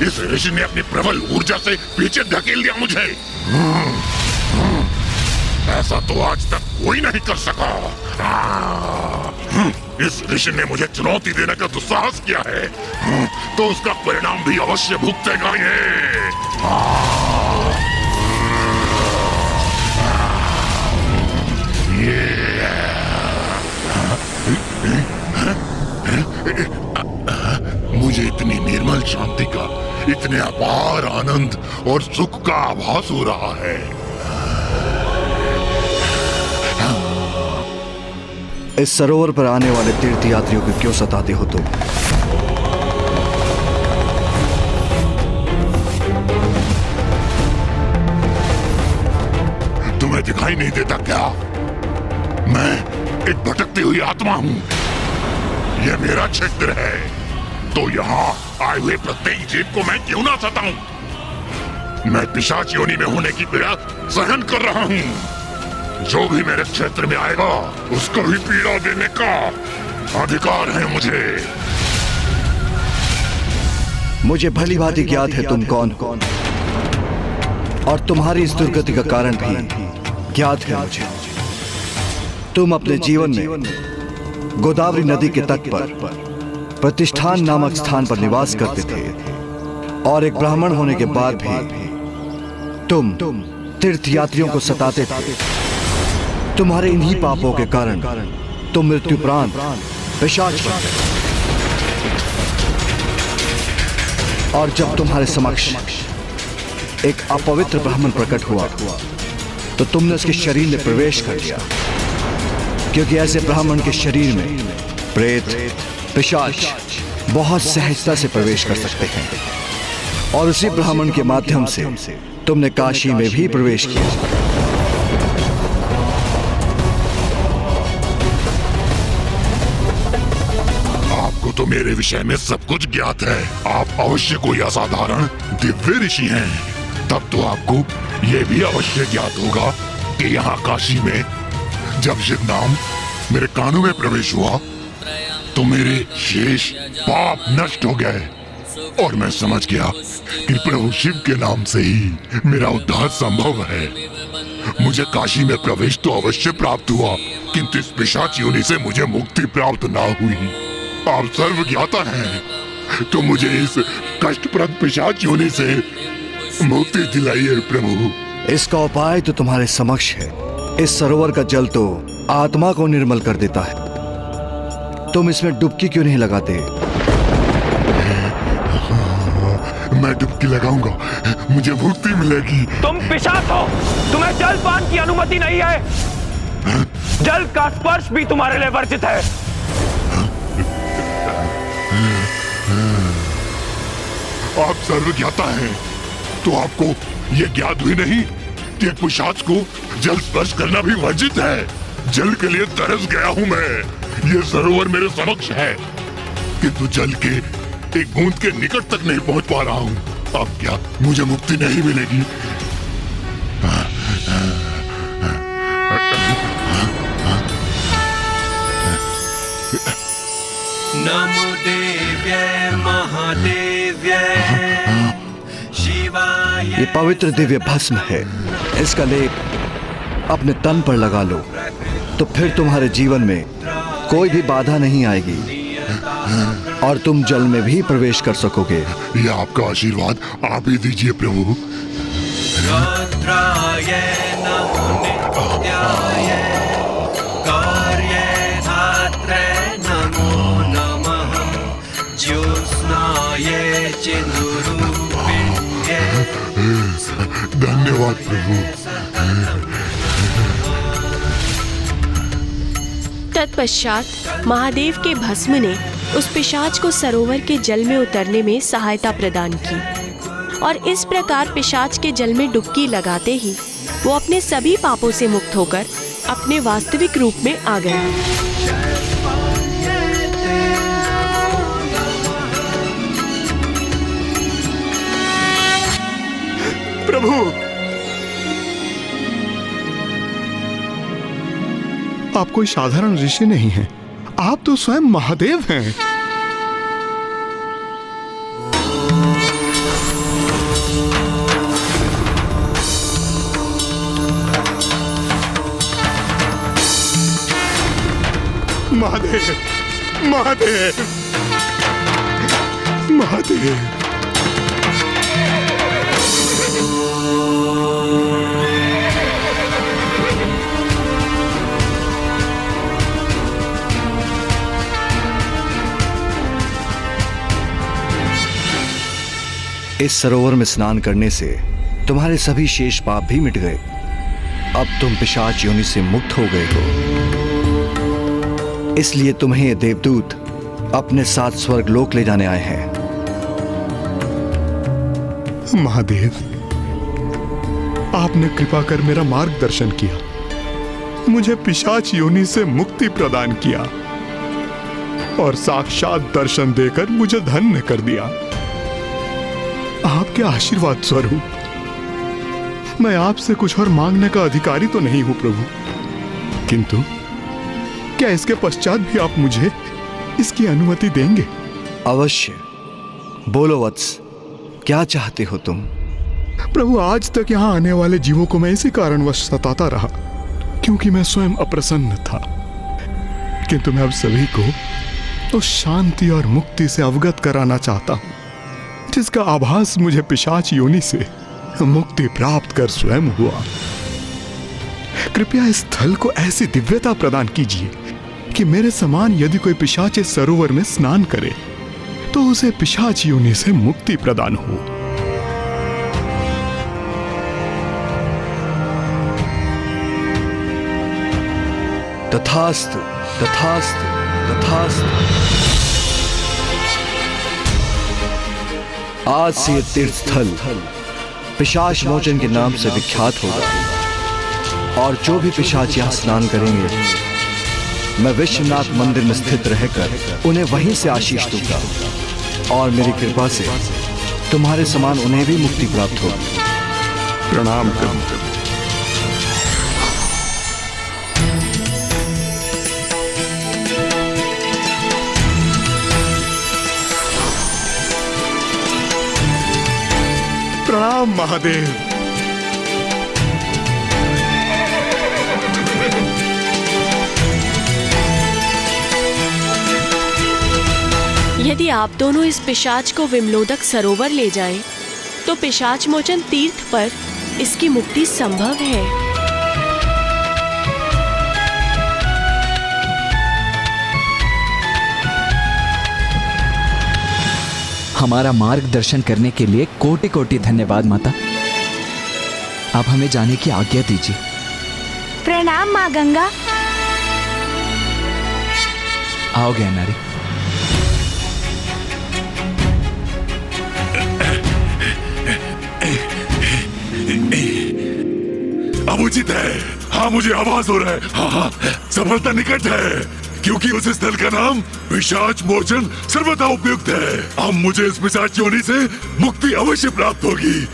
इस ऋषि ने अपनी प्रबल ऊर्जा से पीछे धकेल दिया मुझे। ऐसा तो आज तक कोई नहीं कर सका। इस ऋषि ने मुझे चुनौती देने का दुस्साहस किया है, तो उसका परिणाम भी अवश्य भुगतेगा मुझे इतनी निर्मल शांति का, इतने अपार आनंद और सुख का आभास हो रहा है। इस सरोवर पर आने वाले तीर्थ यात्रियों को क्यों सताते हो तुम? तुम्हें दिखाई नहीं देता क्या? मैं एक भटकती हुई आत्मा हूँ। यह मेरा क्षेत्र है, तो यहाँ आए हुए प्रत्येक जीव को मैं क्यों ना सताऊं? मैं पिशाच योनि में होने की पीड़ा सहन कर रहा हूँ। जो भी मेरे क्षेत्र में आएगा उसको भी पीड़ा देने का अधिकार है मुझे। मुझे भली भांति ज्ञात है तुम कौन हो, और तुम्हारी इस दुर्गति का कारण भी ज्ञात है मुझे। तुम अपने जीवन में गोदावरी नदी के तट पर प्रतिष्ठान नामक स्थान पर निवास करते थे, और एक ब्राह्मण होने के बाद भी तुम तीर्थ यात्रियों को सताते थे। तुम्हारे इन्हीं पापों के कारण तुम मृत्युपरांत पिशाच बन गए। और जब तुम्हारे समक्ष एक अपवित्र ब्राह्मण प्रकट हुआ तो तुमने उसके शरीर में प्रवेश कर लिया, क्योंकि ऐसे ब्राह्मण के शरीर में प्रेत पिशाच बहुत सहजता से प्रवेश कर सकते हैं। और उसी ब्राह्मण के माध्यम से तुमने काशी में भी प्रवेश किया। आपको तो मेरे विषय में सब कुछ ज्ञात है। आप अवश्य कोई असाधारण दिव्य ऋषि हैं। तब तो आपको यह भी अवश्य ज्ञात होगा कि यहाँ काशी में जब शिव नाम मेरे कानों में प्रवेश हुआ तो मेरे शेष पाप नष्ट हो गए, और मैं समझ गया कि प्रभु शिव के नाम से ही मेरा उद्धार संभव है। मुझे काशी में प्रवेश तो अवश्य प्राप्त हुआ, किंतु इस पिशाच योनि से मुझे मुक्ति प्राप्त ना हुई। आप सर्वज्ञाता हैं, तो मुझे इस कष्टप्रद पिशाच योनि से मुक्ति दिलाइए प्रभु। इसका उपाय तो तुम्हारे समक्ष है। इस सरोवर का जल तो आत्मा को निर्मल कर देता है। तुम इसमें डुबकी क्यों नहीं लगाते? मैं डुबकी लगाऊंगा, मुझे मुक्ति मिलेगी। तुम पिशाच हो, तुम्हें जल पान की अनुमति नहीं है। जल का स्पर्श भी तुम्हारे लिए वर्जित है। आप सर्वज्ञाता हैं, तो आपको यह ज्ञात हुई नहीं कि एक पिशाच को जल स्पर्श करना भी वर्जित है। जल के लिए तरस गया हूं मैं। यह सरोवर मेरे समक्ष है, किंतु जल के एक बूंद के निकट तक नहीं पहुंच पा रहा हूं। अब क्या मुझे मुक्ति नहीं मिलेगी? नमो देव्यै महादेव्यै शिवाय। ये पवित्र दिव्य भस्म है। इसका लेप अपने तन पर लगा लो, तो फिर तुम्हारे जीवन में कोई भी बाधा नहीं आएगी और तुम जल में भी प्रवेश कर सकोगे। यह आपका आशीर्वाद आप ही दीजिए प्रभु। रुद्राय नमो नित्याय कार्यधात्रे नमो नमः ज्योत्स्नाय चिन्दूरूपिण्ये। धन्यवाद प्रभु। तत्पश्चात महादेव के भस्म ने उस पिशाच को सरोवर के जल में उतरने में सहायता प्रदान की, और इस प्रकार पिशाच के जल में डुबकी लगाते ही वो अपने सभी पापों से मुक्त होकर अपने वास्तविक रूप में आ गया। प्रभु, आप कोई साधारण ऋषि नहीं हैं, आप तो स्वयं महादेव हैं। महादेव, महादेव, महादेव। इस सरोवर में स्नान करने से तुम्हारे सभी शेष पाप भी मिट गए। अब तुम पिशाच योनि से मुक्त हो गए हो। इसलिए तुम्हें ये देवदूत अपने साथ स्वर्गलोक ले जाने आए हैं। महादेव, आपने कृपा कर मेरा मार्गदर्शन किया, मुझे पिशाच योनि से मुक्ति प्रदान किया और साक्षात दर्शन देकर मुझे धन्य कर दिया। आपके आशीर्वाद स्वरूप मैं आपसे कुछ और मांगने का अधिकारी तो नहीं हूं प्रभु, किंतु क्या इसके पश्चात भी आप मुझे इसकी अनुमति देंगे? अवश्य, बोलो वत्स, क्या चाहते हो तुम? प्रभु, आज तक यहाँ आने वाले जीवों को मैं इसी कारणवश सताता रहा क्योंकि मैं स्वयं अप्रसन्न था, किंतु मैं अब सभी को उस शांति और मुक्ति से अवगत कराना चाहता हूँ जिसका आभास मुझे पिशाच योनि से मुक्ति प्राप्त कर स्वयं हुआ। कृपया इस स्थल को ऐसी दिव्यता प्रदान कीजिए कि मेरे समान यदि कोई पिशाच इस सरोवर में स्नान करे तो उसे पिशाच योनि से मुक्ति प्रदान हो। तथास्तु, तथास्तु, तथास्तु। आज से ये तीर्थ स्थल पिशाच मोचन के नाम से विख्यात होगा और जो भी पिशाच यहाँ स्नान करेंगे मैं विश्वनाथ मंदिर में स्थित रहकर उन्हें वहीं से आशीष दूंगा और मेरी कृपा से तुम्हारे समान उन्हें भी मुक्ति प्राप्त होगी। प्रणाम करूं। प्रणाम महादेव। यदि आप दोनों इस पिशाच को विमलोदक सरोवर ले जाएं, तो पिशाच मोचन तीर्थ पर इसकी मुक्ति संभव है। हमारा मार्गदर्शन करने के लिए कोटि कोटि धन्यवाद माता। आप हमें जाने की आज्ञा दीजिए। प्रणाम माँ गंगा। आओ ज्ञानारी। अब उचित है। हाँ, मुझे आवाज हो रहा है। हाँ, सफलता निकट है क्योंकि उस स्थल का नाम पिशाच मोचन सर्वथा उपयुक्त है। अब मुझे इस पिशाच योनि से मुक्ति अवश्य प्राप्त होगी।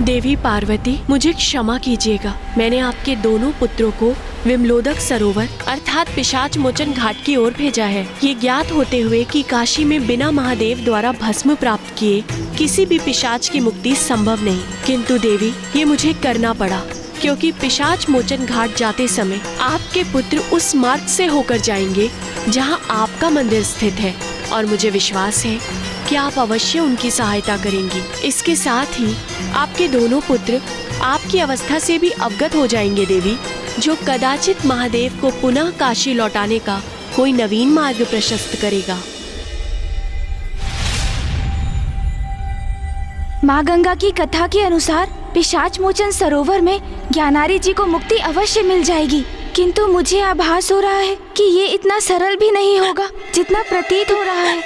देवी पार्वती, मुझे क्षमा कीजिएगा। मैंने आपके दोनों पुत्रों को विमलोदक सरोवर अर्थात पिशाच मोचन घाट की ओर भेजा है, ये ज्ञात होते हुए कि काशी में बिना महादेव द्वारा भस्म प्राप्त किए किसी भी पिशाच की मुक्ति संभव नहीं। किंतु देवी, ये मुझे करना पड़ा क्योंकि पिशाच मोचन घाट जाते समय आपके पुत्र उस मार्ग से होकर जाएंगे जहां आपका मंदिर स्थित है और मुझे विश्वास है कि आप अवश्य उनकी सहायता करेंगी। इसके साथ ही आपके दोनों पुत्र आपकी अवस्था से भी अवगत हो जाएंगे देवी, जो कदाचित महादेव को पुनः काशी लौटाने का कोई नवीन मार्ग प्रशस्त करेगा। माँ गंगा की कथा के अनुसार पिशाच मोचन सरोवर में ज्ञानारी जी को मुक्ति अवश्य मिल जाएगी, किंतु मुझे आभास हो रहा है कि ये इतना सरल भी नहीं होगा जितना प्रतीत हो रहा है।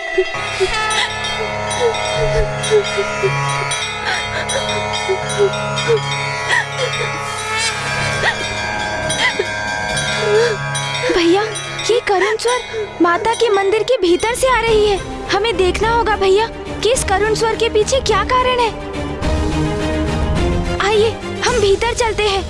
भैया, ये करुण स्वर माता के मंदिर के भीतर से आ रही है। हमें देखना होगा भैया कि इस करुण स्वर के पीछे क्या कारण है। आइए हम भीतर चलते हैं।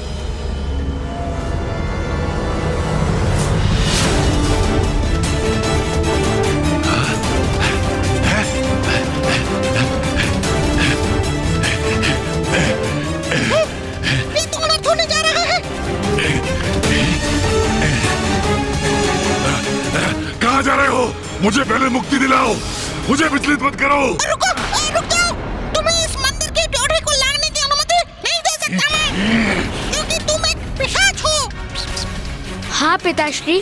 कहाँ जा रहे हो? मुझे पहले मुक्ति दिलाओ, मुझे विचलित मत करो। रुक जाओ। तुम्हें इस मंदिर के ड्योढ़े को लाने की अनुमति नहीं दे सकता मैं, क्योंकि तुम एक पिशाच हो। हाँ पिताश्री,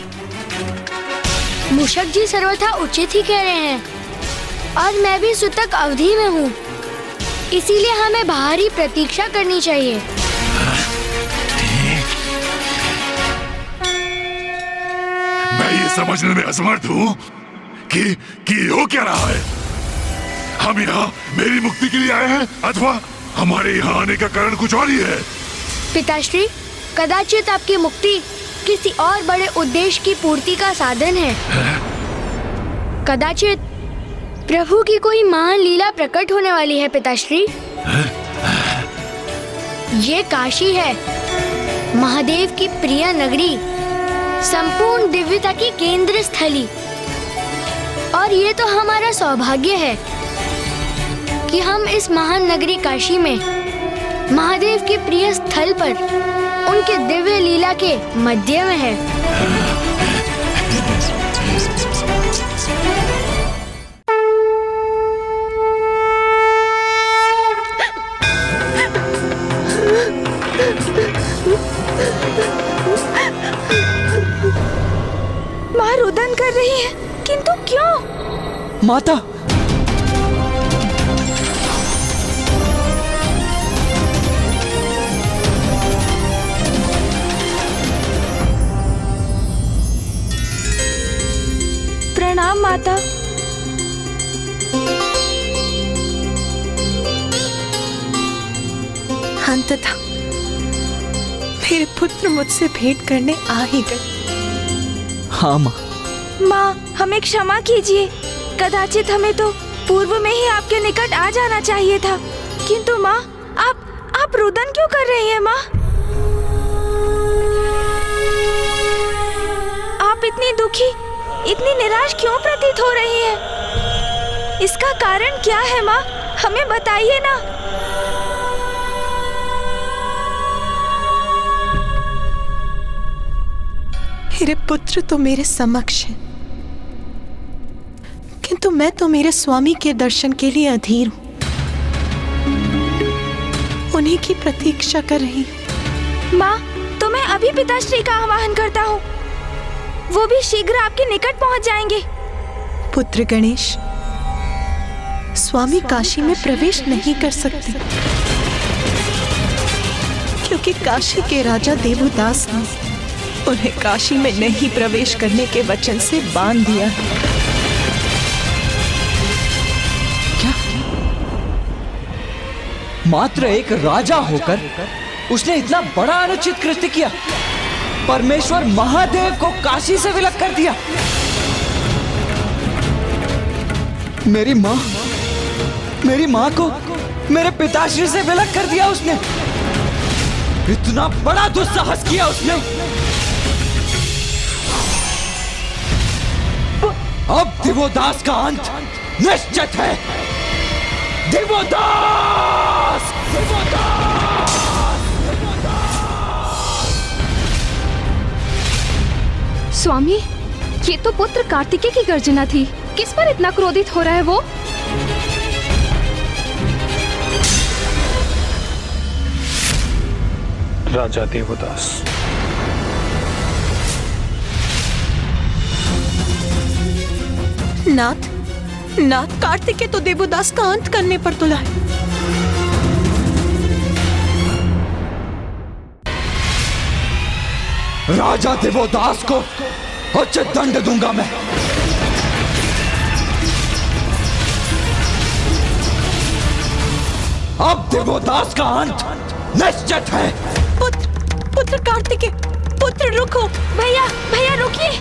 मूषक जी सर्वथा उचित ही कह रहे हैं और मैं भी सूतक अवधि में हूँ, इसीलिए हमें बाहर ही प्रतीक्षा करनी चाहिए। समझने में असमर्थ हूँ कि हो क्या रहा है। हम यहाँ मेरी मुक्ति के लिए आए हैं अथवा हमारे यहाँ आने का कारण कुछ और ही है। पिताश्री, कदाचित आपकी मुक्ति किसी और बड़े उद्देश्य की पूर्ति का साधन है। कदाचित प्रभु की कोई महान लीला प्रकट होने वाली है पिताश्री। ये काशी है, महादेव की प्रिय नगरी, संपूर्ण दिव्यता की केंद्र स्थली। और ये तो हमारा सौभाग्य है कि हम इस महान नगरी काशी में महादेव के प्रिय स्थल पर उनके दिव्य लीला के मध्य में है। माँ रुदन कर रही है, किंतु क्यों? माता, प्रणाम माता। अंततः मेरे पुत्र मुझसे भेंट करने आ ही गए। हाँ माँ। माँ, हमें क्षमा कीजिए। कदाचित हमें तो पूर्व में ही आपके निकट आ जाना चाहिए था। किंतु माँ, आप रुदन क्यों कर रही हैं माँ? आप इतनी दुखी, इतनी निराश क्यों प्रतीत हो रही हैं? इसका कारण क्या है माँ? हमें बताइए ना। मेरे पुत्र तो मेरे समक्ष है, किंतु मैं तो मेरे स्वामी के दर्शन के लिए अधीर हूं। उन्हीं की प्रतीक्षा कर रही हूं। माँ, तो मैं अभी पिताश्री का आवाहन करता हूँ। वो भी शीघ्र आपके निकट पहुँच जाएंगे। पुत्र गणेश, स्वामी काशी में प्रवेश नहीं कर सकते, क्योंकि काशी के राजा देवदास ने उन्हें काशी में नहीं प्रवेश करने के वचन से बांध दिया है। क्या? मात्र एक राजा होकर उसने इतना बड़ा अनुचित कृत्य किया? परमेश्वर महादेव को काशी से विलग कर दिया। मेरी माँ को मेरे पिताश्री से विलग कर दिया उसने। इतना बड़ा दुस्साहस किया उसने। अब देवोदास का अंत निश्चित है। देवोदास! स्वामी, ये तो पुत्र कार्तिकेय की गर्जना थी। किस पर इतना क्रोधित हो रहा है वो? राजा देवदास। नाथ, कार्तिकेय तो देवदास का अंत करने पर तुला है। राजा देवदास को उचित दंड दूंगा मैं। अब देवदास का अंत निश्चित है। पुत्र कार्तिकेय, पुत्र रुको। भैया रुकिए।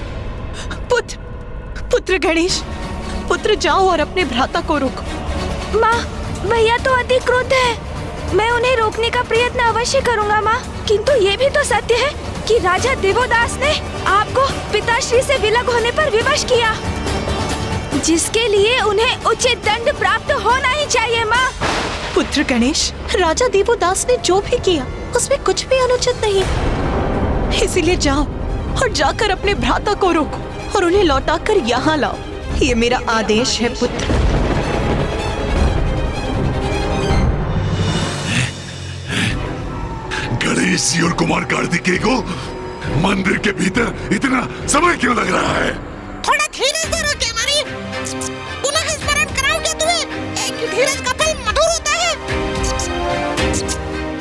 पुत्र गणेश, पुत्र जाओ और अपने भ्राता को रोको। माँ, भैया तो अति क्रुद्ध है। मैं उन्हें रोकने का प्रयत्न अवश्य करूंगा माँ, किंतु ये भी तो सत्य है कि राजा देवदास ने आपको पिताश्री से विलग होने पर विवश किया, जिसके लिए उन्हें उचित दंड प्राप्त होना ही चाहिए माँ। पुत्र गणेश, राजा देवदास ने जो भी किया उसमें कुछ भी अनुचित नहीं। इसीलिए जाओ और जाकर अपने भ्राता को रोको और उन्हें लौटाकर यहाँ लाओ। ये मेरा आदेश है पुत्र। गणेश जी और कुमार कार्तिकेय को मंदिर के भीतर इतना समय क्यों लग रहा है? थोड़ा धीरज धरो क्या मारी? पुनः स्मरण कराओगे तुम्हें? एक धीरज का फल मधुर होता है।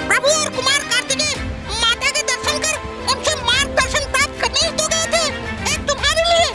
प्रभु और कुमार कार्तिकेय माता के दर्शन कर उनसे मार्गदर्शन प्राप्त करने तो गए थे। एक तुम्हारे लिए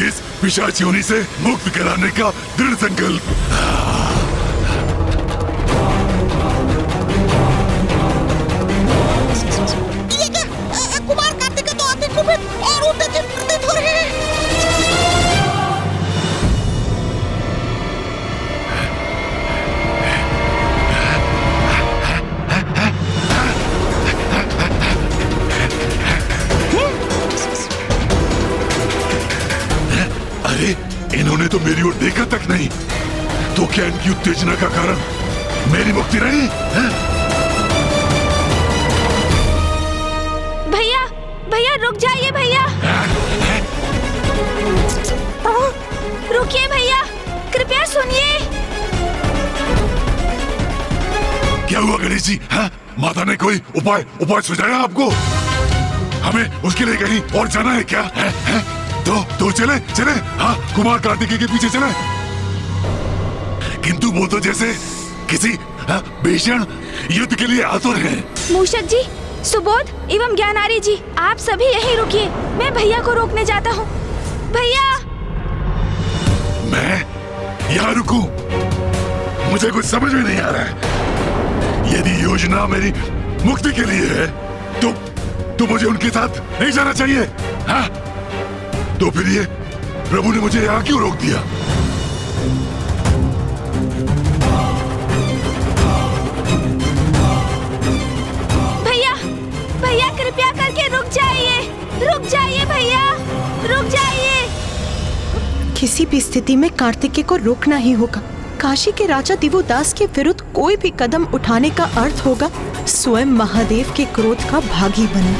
इस पिशाच योनि से मुक्त कराने का दृढ़ संकल्प। कुमार कार्तिकेय तो अति कुपित और उत्तेजित प्रतीत हो रहे हैं। अरे इन्होंने तो मेरी ओर देखा तक नहीं, तो क्या इनकी उत्तेजना का कारण मेरी मुक्ति रही? भैया भैया रुक जाइए भैया, रुकिए भैया, कृपया सुनिए। क्या हुआ गणेश जी? हाँ? माता ने कोई उपाय सुझाया आपको? हमें उसके लिए कहीं और जाना है क्या? है? तो चले हाँ, कुमार कार्तिकेय के पीछे चले। किंतु वो तो जैसे किसी भीषण युद्ध के लिए आतुर हैं। मूषक जी, सुबोध एवं ज्ञानारी जी, आप सभी यहीं रुकिए, मैं भैया को रोकने जाता हूँ। भैया! मैं यहाँ रुकूं? मुझे कुछ समझ में नहीं आ रहा है। यदि योजना मेरी मुक्ति के लिए है तो मुझे उनके साथ नहीं जाना चाहिए। हाँ? तो फिर ये प्रभु ने मुझे यहाँ क्यों रोक दिया? भैया कृपया करके रुक जाइए भैया, रुक जाइए। किसी भी स्थिति में कार्तिकेय को रोकना ही होगा। काशी के राजा दिवोदास के विरुद्ध कोई भी कदम उठाने का अर्थ होगा स्वयं महादेव के क्रोध का भागी बनना।